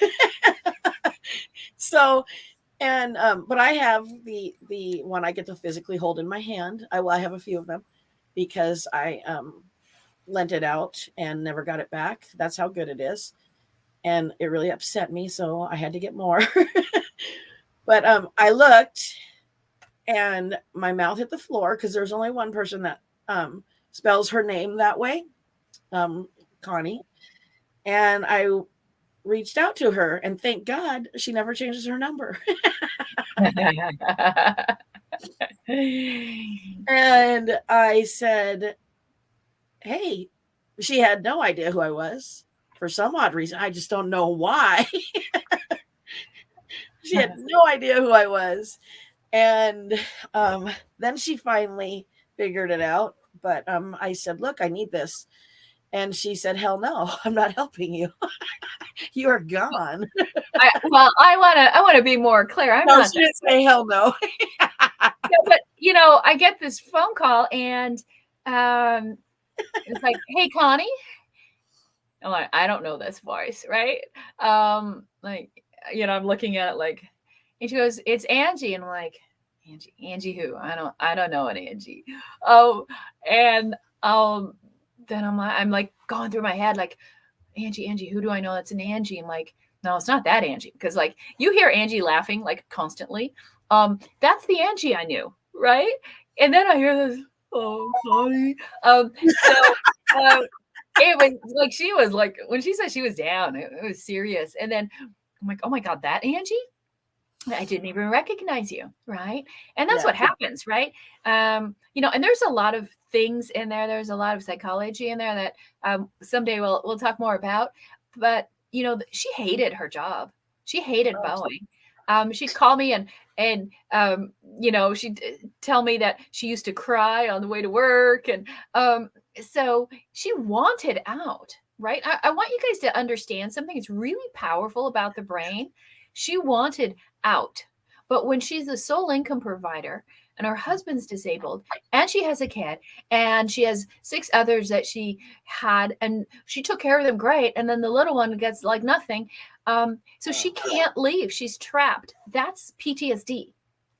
So, and, but I have the one I get to physically hold in my hand. I have a few of them because I, lent it out and never got it back. That's how good it is. And it really upset me. So I had to get more. But I looked and my mouth hit the floor because there's only one person that spells her name that way, Connie. And I reached out to her, and thank God she never changes her number. And I said, hey, she had no idea who I was for some odd reason. I just don't know why. She had no idea who I was. And then she finally figured it out. But I said, look, I need this. And she said, hell no, I'm not helping you. You are gone. I want to be more clear. I'm no, not. She didn't say hell no. Yeah, but I get this phone call, and it's like, hey, Connie. I'm like, I don't know this voice, right? Like, I'm looking at it like, and she goes, it's Angie, and I'm like, Angie who? I don't know an Angie. And then I'm like going through my head like, Angie, who do I know that's an Angie? I'm like, no, it's not that Angie, because like you hear Angie laughing like constantly. That's the Angie I knew, right? And then I hear this, oh, Connie. It was like she was like when she said she was down, it was serious. And then I'm like, oh my God, that Angie? I didn't even recognize you, right? And that's what happens, right? And there's a lot of things in there. There's a lot of psychology in there that someday we'll talk more about. But she hated her job. She hated Boeing. She'd call me and she'd tell me that she used to cry on the way to work, and so she wanted out, right? I want you guys to understand something that's really powerful about the brain. She wanted out. But when she's the sole income provider and her husband's disabled and she has a kid and she has 6 others that she had and she took care of them great, and then the little one gets like nothing, so she can't leave, she's trapped. That's PTSD,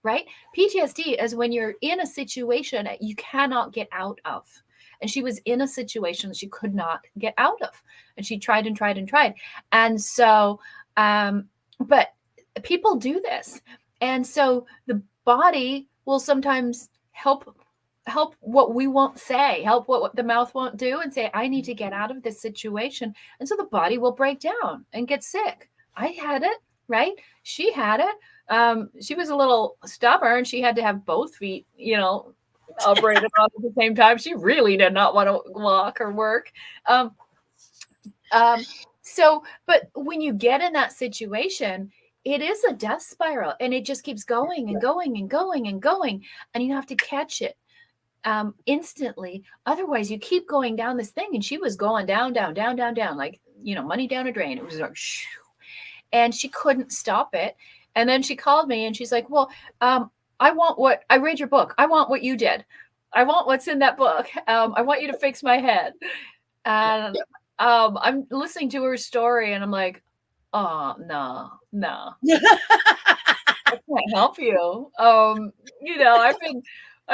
right? PTSD is when you're in a situation that you cannot get out of, and she was in a situation that she could not get out of, and she tried and tried and tried. And so but people do this, and so the body will sometimes help what we won't say, help what the mouth won't do, and say, I need to get out of this situation. And so the body will break down and get sick. I had it, right? She had it. She was a little stubborn. She had to have both feet, operated on at the same time. She really did not want to walk or work. But when you get in that situation, it is a death spiral, and it just keeps going and going and going and going, and you have to catch it instantly. Otherwise, you keep going down this thing, and she was going down, down, down, down, down, like, money down a drain. It was like, shoo, and she couldn't stop it. And then she called me, and she's like, well, I read your book. I want what you did. I want what's in that book. I want you to fix my head. And I'm listening to her story, and I'm like, oh, no. I can't help you. I've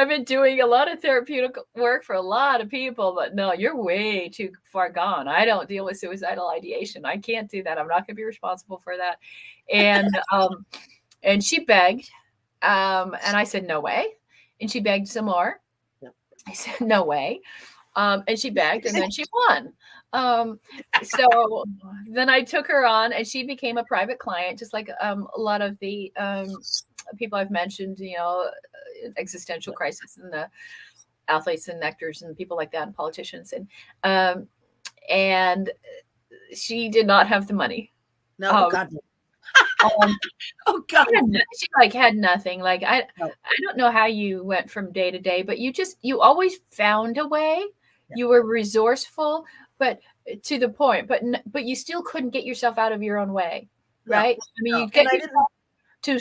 been doing a lot of therapeutic work for a lot of people, but no, you're way too far gone. I don't deal with suicidal ideation. I can't do that. I'm not going to be responsible for that. And she begged, and I said, no way. And she begged some more. I said, no way. And she begged, and then she won. So then I took her on, and she became a private client, just like a lot of the people I've mentioned, existential crisis, and the athletes and actors and people like that, and politicians. And she did not have the money. No, God. Oh God! She had nothing. Like I don't know how you went from day to day, but you always found a way. Yeah. You were resourceful, but to the point. But you still couldn't get yourself out of your own way, right? I mean, you get to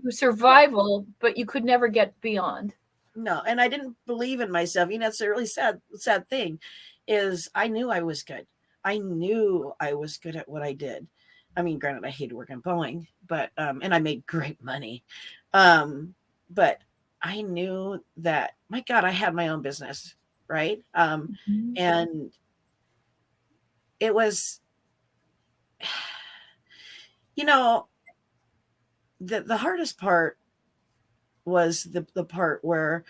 survival, but you could never get beyond. No, and I didn't believe in myself. It's a really sad thing. Is I knew I was good. I knew I was good at what I did. I mean, granted, I hated working Boeing, but and I made great money. But I knew that, my God, I had my own business, right? And it was, the hardest part was the part where,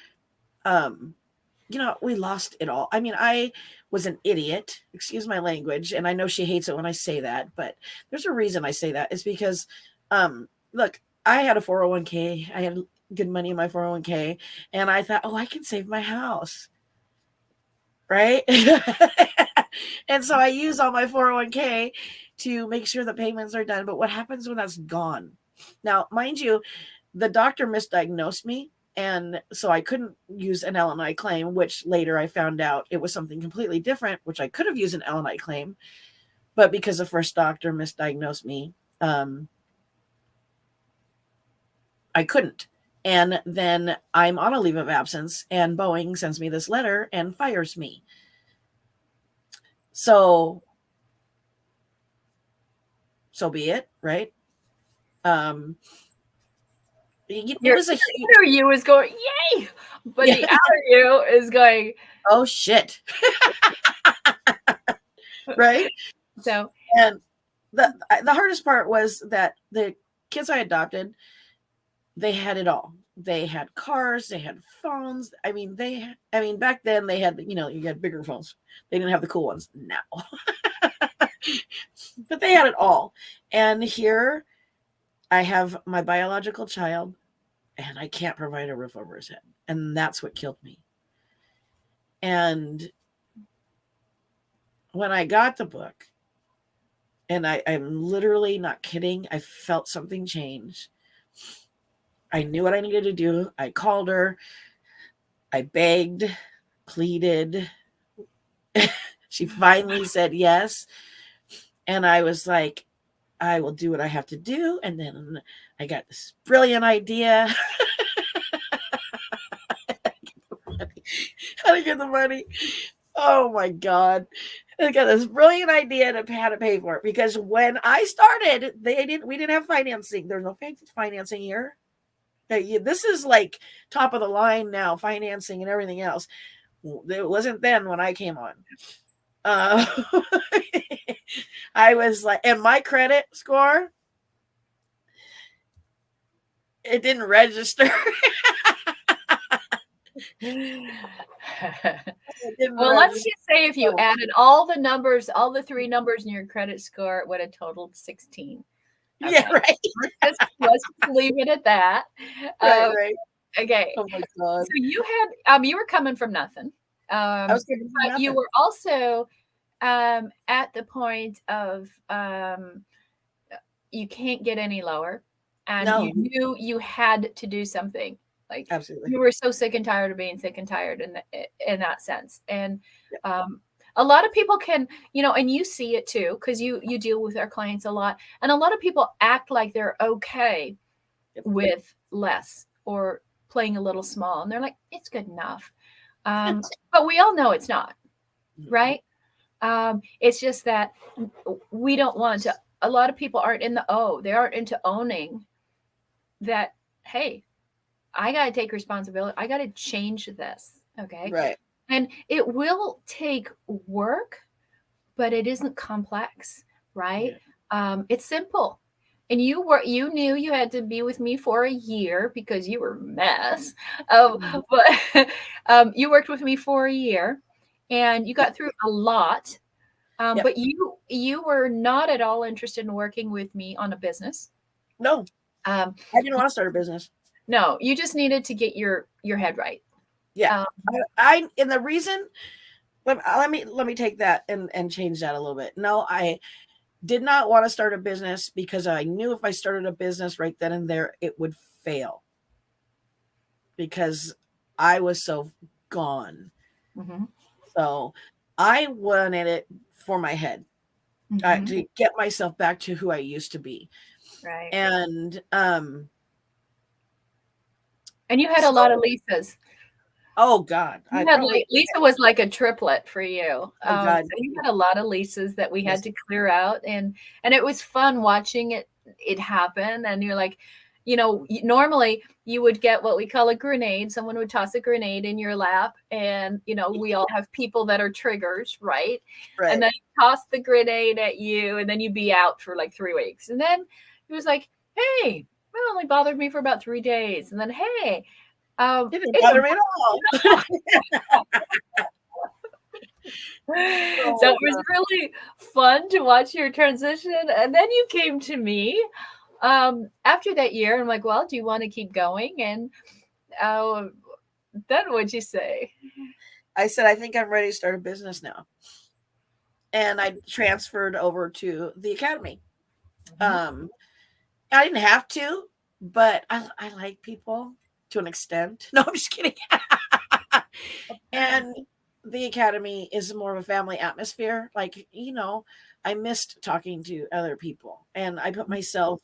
we lost it all. I mean, I was an idiot, excuse my language. And I know she hates it when I say that, but there's a reason I say that. It's because, look, I had a 401k. I had good money in my 401k. And I thought, I can save my house. Right. And so I use all my 401k to make sure the payments are done. But what happens when that's gone? Now, mind you, the doctor misdiagnosed me. And so I couldn't use an L&I claim, which later I found out it was something completely different, which I could have used an L&I claim. But because the first doctor misdiagnosed me, I couldn't. And then I'm on a leave of absence, and Boeing sends me this letter and fires me. So be it, right? It was the inner you is going, yay, but the outer you is going, oh shit. Right? So, and the hardest part was that the kids I adopted, they had it all. They had cars, they had phones. I mean, back then they had, you had bigger phones. They didn't have the cool ones now. But they had it all. And here I have my biological child, and I can't provide a roof over his head. And that's what killed me. And when I got the book, and I'm literally not kidding, I felt something change. I knew what I needed to do. I called her. I begged, pleaded. She finally said yes. And I was like, I will do what I have to do. And then I got this brilliant idea. How to get the money. Oh my God. I got this brilliant idea to how to pay for it, because when I started, we didn't have financing. There's no financing here. This is like top of the line now, financing and everything else. It wasn't then when I came on. Uh, I was like, and my credit score, it didn't register. Well, let's just say if you added all the numbers, all the 3 numbers in your credit score, it would have totaled 16. Okay. Yeah, right. Let's just leave it at that. Right. Okay. Oh my God. So you were coming from nothing. I was coming from But nothing. you were also at the point of you can't get any lower, and No. you knew you had to do something. Like, Absolutely. you were so sick and tired of being sick and tired in that sense. And a lot of people can, and you see it too, because you deal with our clients a lot. And a lot of people act like they're okay with less or playing a little small. And they're like, it's good enough. But we all know it's not, right? It's just that we don't want to. A lot of people aren't in the they aren't into owning that, hey, I got to take responsibility. I got to change this. Okay. Right. And it will take work, but it isn't complex, right? Yeah. It's simple. And you knew you had to be with me for a year because you were a mess. But you worked with me for a year and you got through a lot. But you were not at all interested in working with me on a business. No. I didn't want to start a business. No, you just needed to get your head right. Yeah. And the reason, let me take that and change that a little bit. No, I did not want to start a business because I knew if I started a business right then and there, it would fail because I was so gone. Mm-hmm. So I wanted it for my head, to get myself back to who I used to be. Right. And you had a lot of Lisas. Oh God. Lisa was like a triplet for you. Oh God. So you had a lot of Lisas that we had to clear out, and it was fun watching it happen. And you're like, normally you would get what we call a grenade. Someone would toss a grenade in your lap, and we all have people that are triggers, right? And then toss the grenade at you, and then you'd be out for like 3 weeks. And then it was like, hey, it only bothered me for about 3 days. And then, hey, it didn't bother me at all. So it was really fun to watch your transition. And then you came to me after that year. I'm like, well, do you want to keep going? And then what'd you say? I said, I think I'm ready to start a business now. And I transferred over to the academy. I didn't have to, but I like people to an extent. No, I'm just kidding. And the academy is more of a family atmosphere. Like, I missed talking to other people, and I put myself,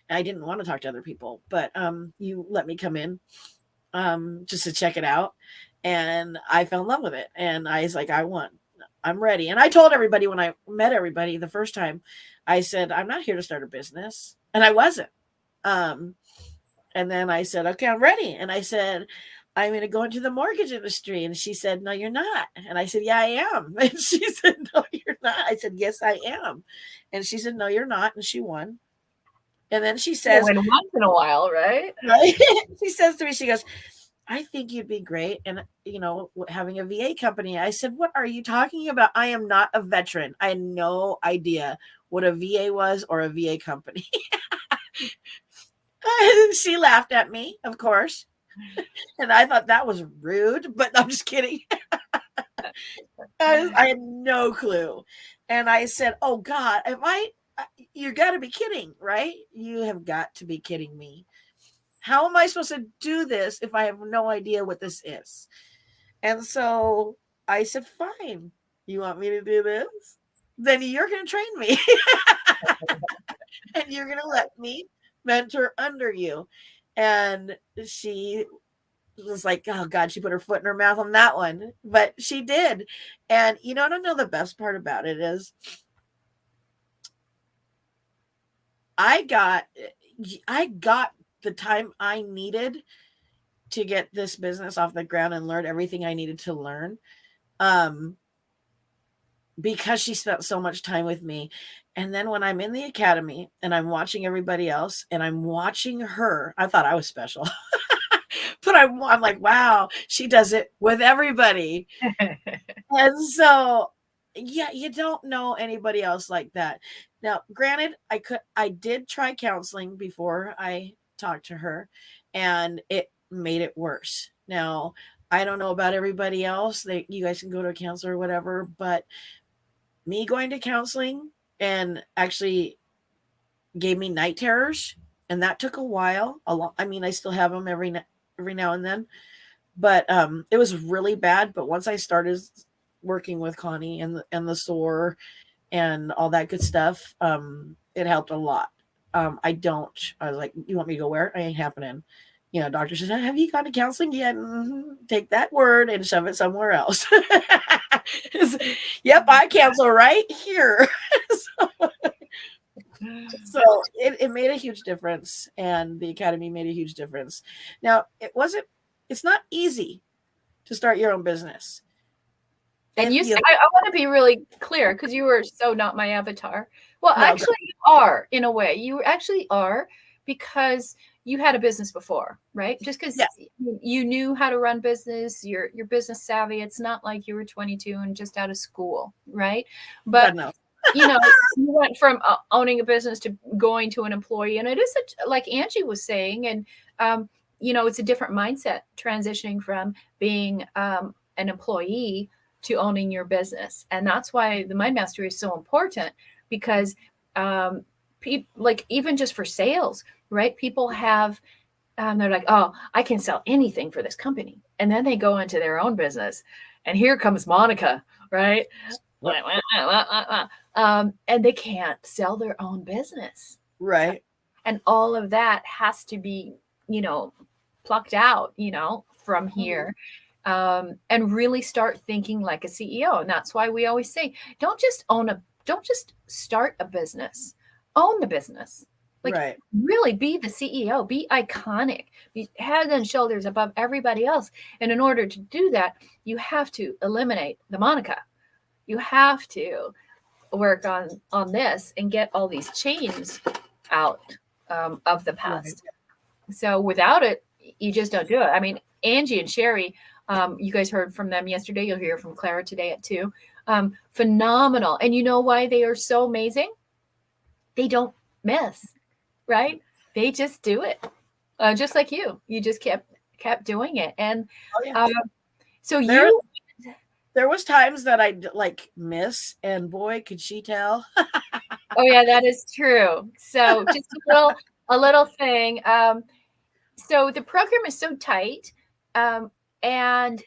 I didn't want to talk to other people, but you let me come in just to check it out. And I fell in love with it. And I was like, I'm ready. And I told everybody when I met everybody the first time, I said, I'm not here to start a business. And I wasn't. And then I said, okay, I'm ready. And I said, I'm going to go into the mortgage industry. And she said, no, you're not. And I said, yeah, I am. And she said, no, you're not. I said, yes, I am. And she said, no, you're not. And she won. And then she says, once in a while, right? Right. She says to me, she goes, I think you'd be great. And, having a VA company. I said, what are you talking about? I am not a veteran. I had no idea what a VA was or a VA company. She laughed at me, of course. And I thought that was rude, but I'm just kidding. I had no clue. And I said, oh God, you got to be kidding, right? You have got to be kidding me. How am I supposed to do this if I have no idea what this is? And so I said, fine. You want me to do this? Then you're going to train me. And you're going to let me mentor under you. And she was like, oh God, she put her foot in her mouth on that one, but she did. And you know, I don't know, the best part about it is I got the time I needed to get this business off the ground and learn everything I needed to learn. Because she spent so much time with me. And then when I'm in the academy and I'm watching everybody else and I'm watching her, I thought I was special. But I'm like, wow, she does it with everybody. And so, yeah, you don't know anybody else like that. Now, granted, I did try counseling before I talked to her, and it made it worse. Now, I don't know about everybody else. You guys can go to a counselor or whatever, but me going to counseling and actually gave me night terrors, and that took a while. I mean, I still have them every now and then, but it was really bad. But once I started working with Connie and the SOAR and all that good stuff, it helped a lot. I was like, you want me to go where? I ain't happening. You know, doctor says, have you gone to counseling yet? Mm-hmm. Take that word and shove it somewhere else. Yep, I cancel right here. So it made a huge difference, and the academy made a huge difference. Now, it's not easy to start your own business. And I want to be really clear, because you were so not my avatar. Well, no, actually, you are, in a way. You actually are, because you had a business before, right? Just because you knew how to run business, you're business savvy. It's not like you were 22 and just out of school, right? But you know, you went from owning a business to going to an employee, and it is like Angie was saying, and you know, it's a different mindset transitioning from being an employee to owning your business. And that's why the mind mastery is so important, because like even just for sales, right? People have they're like, oh, I can sell anything for this company, and then they go into their own business, and here comes Monica, right? And they can't sell their own business, right? And all of that has to be, you know, plucked out, you know, from here. And really start thinking like a CEO. And that's why we always say, don't just start a business, own the business. Like really be the CEO, be iconic, be head and shoulders above everybody else. And in order to do that, you have to eliminate the Monica. You have to work on this and get all these chains out of the past. So without it, you just don't do it. I mean, Angie and Sherry, you guys heard from them yesterday. You'll hear from Clara today at 2. Phenomenal. And you know why they are so amazing? They don't miss, right? They just do it. Just like you. You just kept doing it. And so there was times that I'd like miss, and boy, could she tell. Oh yeah, that is true. So just a little thing. So the program is so tight, and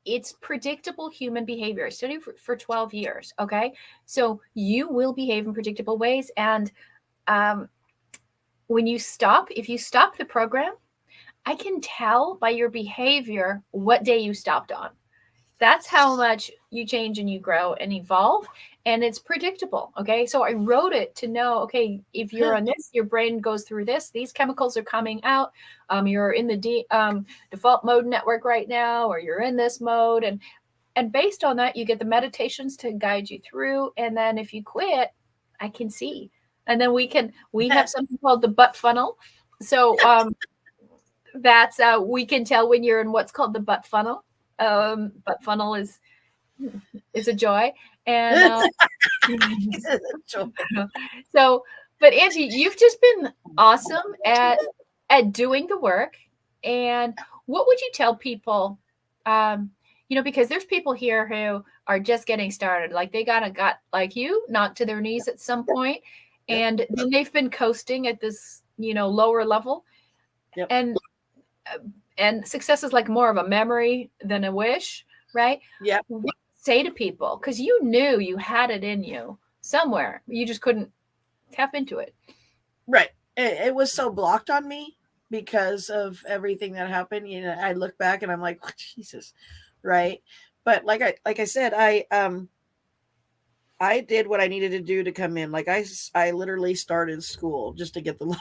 it's predictable human behavior. I studied for 12 years. Okay. So you will behave in predictable ways. And if you stop the program, I can tell by your behavior what day you stopped on. That's how much you change and you grow and evolve. And it's predictable. Okay. So I wrote it to know, okay, if you're on this, your brain goes through this, these chemicals are coming out. You're in the default mode network right now, or you're in this mode. And based on that, you get the meditations to guide you through. And then if you quit, I can see. And then we have something called the butt funnel. So that's we can tell when you're in what's called the butt funnel. Butt funnel is a joy. And so, but Angie, you've just been awesome at doing the work. And what would you tell people? You know, because there's people here who are just getting started, like they got like you knocked to their knees at some point, and then they've been coasting at this, you know, lower level. And success is like more of a memory than a wish, right? Yeah. What say to people, because you knew you had it in you somewhere, you just couldn't tap into it. Right. it was so blocked on me because of everything that happened. You know, I look back and I'm like, oh, Jesus, right? But like I said, I did what I needed to do to come in. Like I literally started school just to get the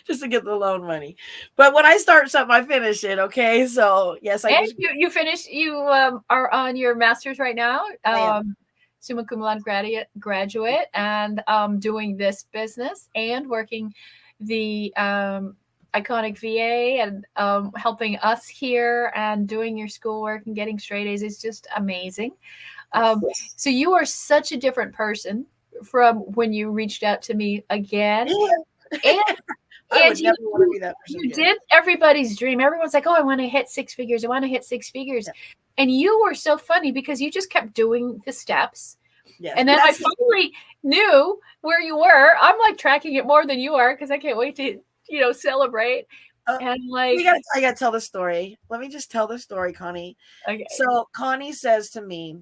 just to get the loan money. But when I start something, I finish it. Okay, so yes, I And just you finished, you are on your master's right now, I am. summa cum laude graduate, and doing this business and working the iconic VA, and helping us here and doing your schoolwork and getting straight A's is just amazing. Yes. So you are such a different person from when you reached out to me again. Yeah. And I and would never want to be that person you again. did everybody's dream. Everyone's like, "Oh, I want to hit six figures. I want to hit six figures." Yeah. And you were so funny because you just kept doing the steps. Yes, And then I that's finally knew where you were. I'm like tracking it more than you are because I can't wait to, celebrate. uh, And like, I gotta tell the story. Let me just tell the story, Connie. okay, So Connie says to me,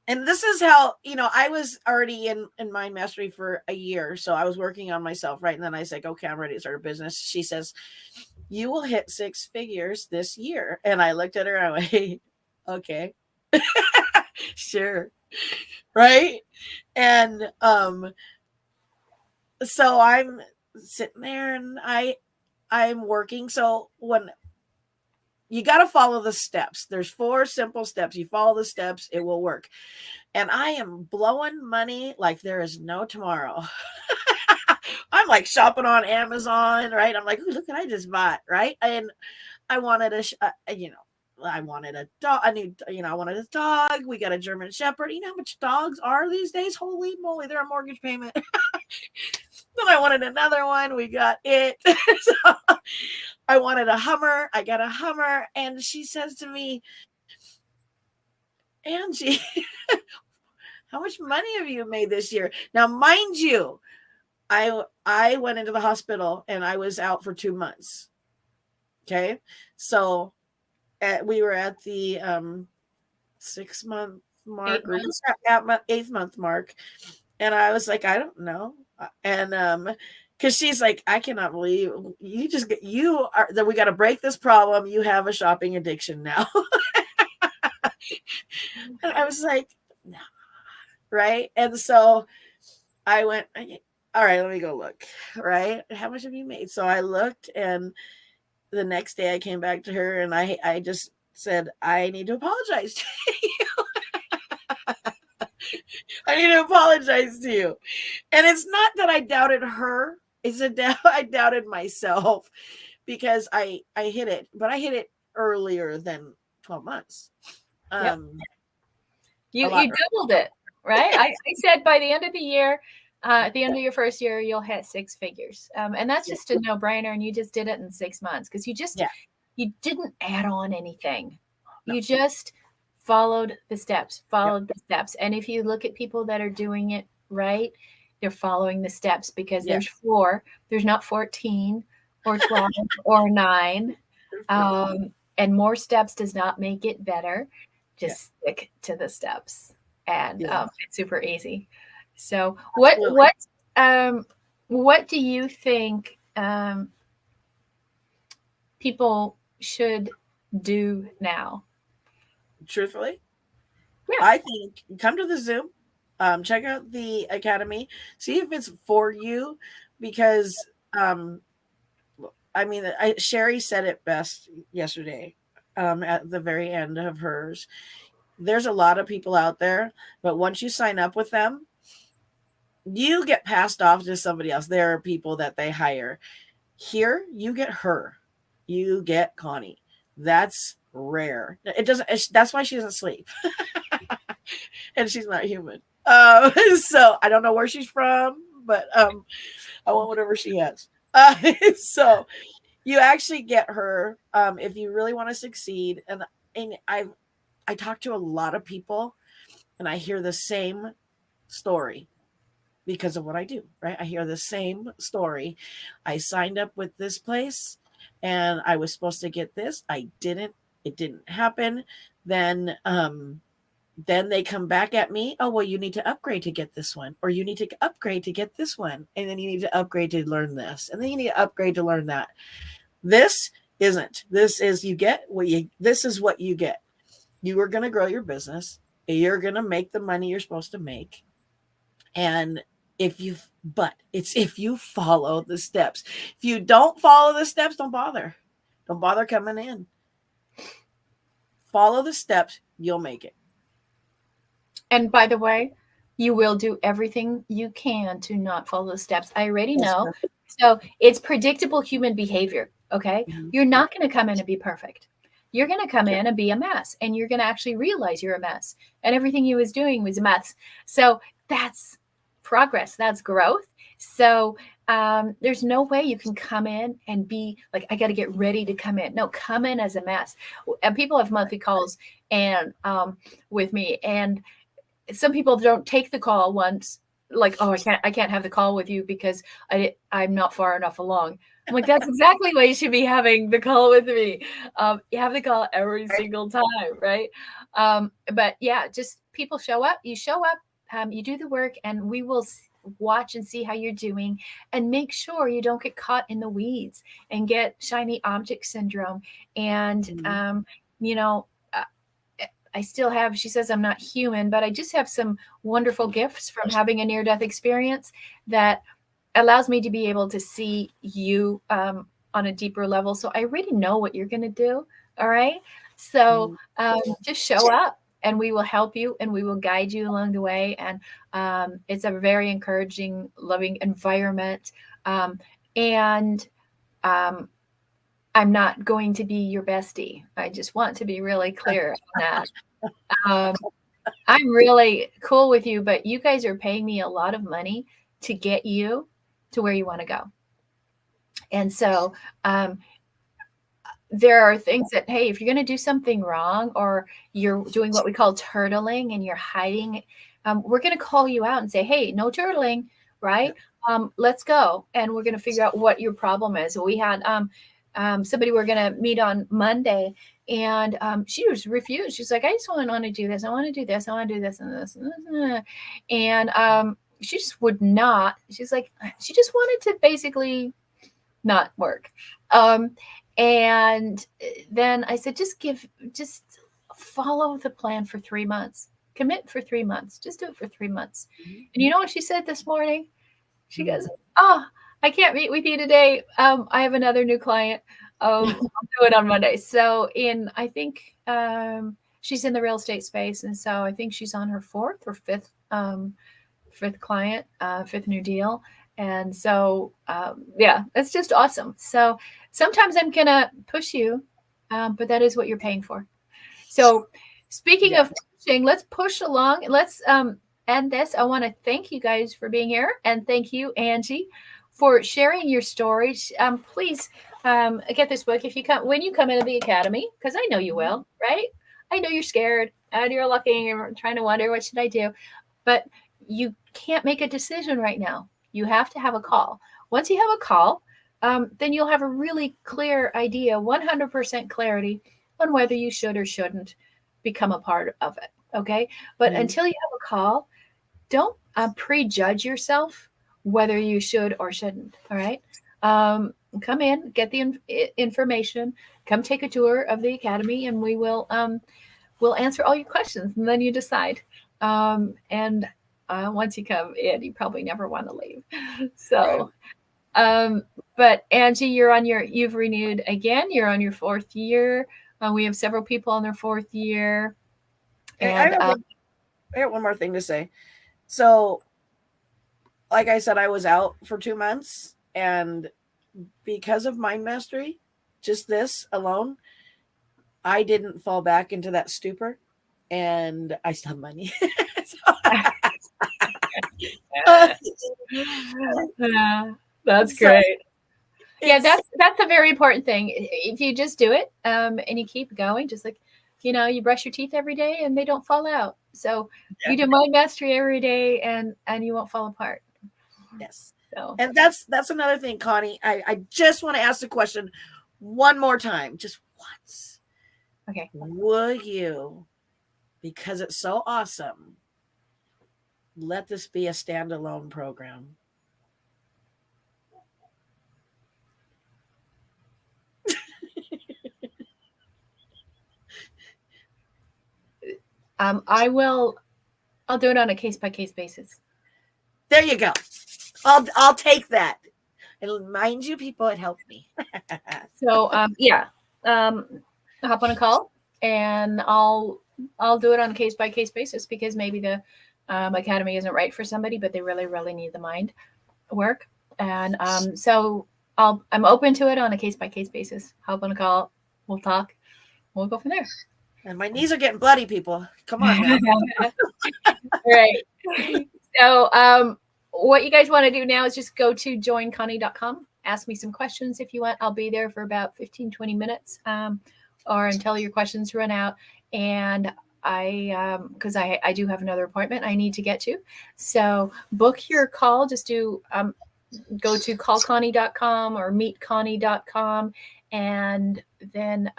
and this is how, I was already in mind mastery for a year, so I was working on myself, right? And then I said, okay, I'm ready to start a business. She says, you will hit six figures this year. And I looked at her and I went, okay, sure, right? And so I'm sitting there and I'm working. So when you got to follow the steps, there's 4 simple steps. You follow the steps, it will work. And I am blowing money like there is no tomorrow. I'm like shopping on Amazon, right? I'm like, ooh, look what I just bought, right? And I wanted I wanted a dog. I wanted a dog. We got a German Shepherd. You know how much dogs are these days? Holy moly, they're a mortgage payment. Then I wanted another one. We got it. So I wanted a Hummer. I got a Hummer. And she says to me, Angie, how much money have you made this year? Now, mind you, I went into the hospital and I was out for 2 months. Okay. So we were at the 6-month eight mark or months. just at my 8th month mark. And I was like, I don't know. And because she's like, I cannot believe you are that we got to break this problem. You have a shopping addiction now. And I was like, no, right? And so I went, all right, let me go look, right? How much have you made? So I looked, and the next day I came back to her and I just said, I need to apologize to you. I need to apologize to you. And it's not that I doubted her. I doubted myself because I hit it, but I hit it earlier than 12 months. Yep. Um, a lot You doubled it, right? I said by the end of the year, at the end of your first year, you'll hit six figures. And that's earlier. just a no brainer. And you just did it in 6 months because Yeah. you didn't add on anything. No. You just followed the steps, Yep. followed the steps. And if you look at people that are doing it right, they're following the steps because Yeah. there's 4, there's not 14 or 12 or 9. And more steps does not make it better. Yeah. Just stick to the steps, and Yeah. it's super easy. So, Absolutely. what do you think people should do now? Truthfully, Yeah, I think come to the Zoom, check out the academy, see if it's for you, because I mean, Sherry said it best yesterday, at the very end of hers. There's a lot of people out there, but once you sign up with them, you get passed off to somebody else. There are people that they hire. Here, you get her. You get Connie. That's rare. It doesn't. That's why she doesn't sleep, and she's not human. So I don't know where she's from, but I want whatever she has. So you actually get her if you really want to succeed. And I talk to a lot of people, and I hear the same story because of what I do, right? I hear the same story. I signed up with this place and I was supposed to get this. I didn't. It didn't happen. Then Then they come back at me. Oh, well, you need to upgrade to get this one, or you need to upgrade to get this one. And then you need to upgrade to learn this. And then you need to upgrade to learn that. This isn't. This is this is what you get. You are going to grow your business. You're going to make the money you're supposed to make. And if you follow the steps. If you don't follow the steps, don't bother. Don't bother coming in. Follow the steps, you'll make it. And by the way, you will do everything you can to not follow the steps. I already Yes, know. ma'am. So it's predictable human behavior. Okay. Mhm. You're not going to come in and be perfect. You're going to come Okay. in and be a mess, and you're going to actually realize you're a mess, and everything you was doing was a mess. So that's progress. That's growth. So there's no way you can come in and be like, I got to get ready to come in. No, come in as a mess. And people have monthly calls and with me, and some people don't take the call once, like, oh, I can't have the call with you because I'm not far enough along. I'm like, that's exactly why you should be having the call with me. You have the call every single time, right? But yeah, just people show up, you show up, you do the work, and we will watch and see how you're doing, and make sure you don't get caught in the weeds and get shiny object syndrome. And Mhm. you know, I still have, she says I'm not human, but I just have some wonderful gifts from having a near death experience that allows me to be able to see you on a deeper level. So I already know what you're going to do. All right. So Mhm. just show up, and we will help you, and we will guide you along the way. And it's a very encouraging, loving environment. And um, I'm not going to be your bestie. I just want to be really clear on that. Um, I'm really cool with you, but you guys are paying me a lot of money to get you to where you want to go. And so there are things that, hey, if you're going to do something wrong, or you're doing what we call turtling and you're hiding, we're going to call you out and say, hey, no turtling, right? Let's go. And we're going to figure out what your problem is. We had somebody we're going to meet on Monday, and she was refused. She's like, I just want to do this. I want to do this. I want to do this and this and this. And she just would not. She's like, she just wanted to basically not work. Um, and then I said, just follow the plan for 3 months. Commit for 3 months. Just do it for 3 months. Mhm. And you know what she said this morning? She goes, Mhm. oh, I can't meet with you today. I have another new client. I'll do it on Monday. So I think she's in the real estate space. And so I think she's on her fourth or fifth client, fifth new deal. And so, yeah, that's just awesome. So sometimes I'm going to push you, but that is what you're paying for. So speaking Yeah. of pushing, let's push along. Let's end this. I want to thank you guys for being here. And thank you, Angie, for sharing your stories. Please get this book if you come when you come into the academy, because I know you Mhm. will, right? I know you're scared and you're looking and trying to wonder, what should I do? But you can't make a decision right now. You have to have a call. Once you have a call, then you'll have a really clear idea, 100% clarity on whether you should or shouldn't become a part of it. Okay. But Mhm. until you have a call, don't prejudge yourself whether you should or shouldn't. All right. Come in, get the information, come take a tour of the academy, and we'll answer all your questions, and then you decide. And once you come in, you probably never want to leave. Right. So, but Angie, you've renewed again. You're on your fourth year. We have several people on their fourth year, I and have I got one more thing to say. So, like I said, I was out for 2 months, and because of mind mastery, just this alone, I didn't fall back into that stupor, and I still have money. so, yeah, that's so great. Yeah, it's that's a very important thing. If you just do it, and you keep going, just like, you brush your teeth every day and they don't fall out. So yeah, you do mind mastery every day, and you won't fall apart. yes, So and that's another thing, Connie. I just want to ask the question one more time, just once. okay. Would you because it's so awesome, let this be a standalone program. I'll do it on a case by case basis. There you go. I'll take that. And mind you, people, it helped me. So yeah, hop on a call, and I'll do it on a case by case basis because maybe the academy isn't right for somebody, but they really need the mind work, and so I'm open to it on a case by case basis. Hop on a call, we'll talk, we'll go from there. And my knees are getting bloody, people. Come on now. Right. So what you guys want to do now is just go to joinconnie.com. Ask me some questions if you want. I'll be there for about 15-20 minutes or until your questions run out. And because I do have another appointment I need to get to. So book your call. Just go to callconnie.com or meetconnie.com. And then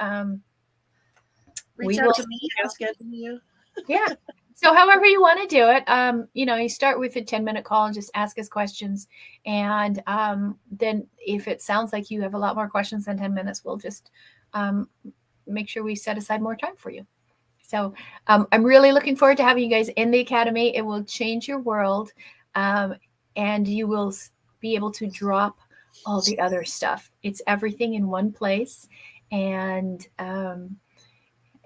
Reach out to me. I'll schedule you. Yeah. So however you want to do it, you start with a 10-minute call and just ask us questions. And then if it sounds like you have a lot more questions than 10 minutes, we'll just make sure we set aside more time for you. So I'm really looking forward to having you guys in the academy. It will change your world, and you will be able to drop all the other stuff. It's everything in one place, and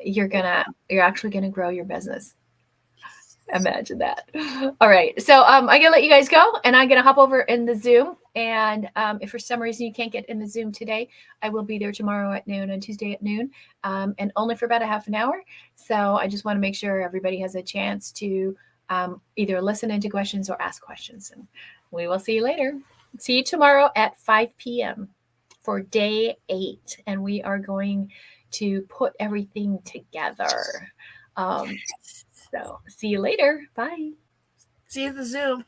you're actually gonna grow your business. Imagine that. All right. So I'm going to let you guys go, and I'm going to hop over in the Zoom. And if for some reason you can't get in the Zoom today, I will be there tomorrow at noon and Tuesday at noon, and only for about a half an hour. So I just want to make sure everybody has a chance to either listen into questions or ask questions. And we will see you later. See you tomorrow at 5 p.m. for day 8. And we are going to put everything together. So see you later. Bye. See you at the Zoom.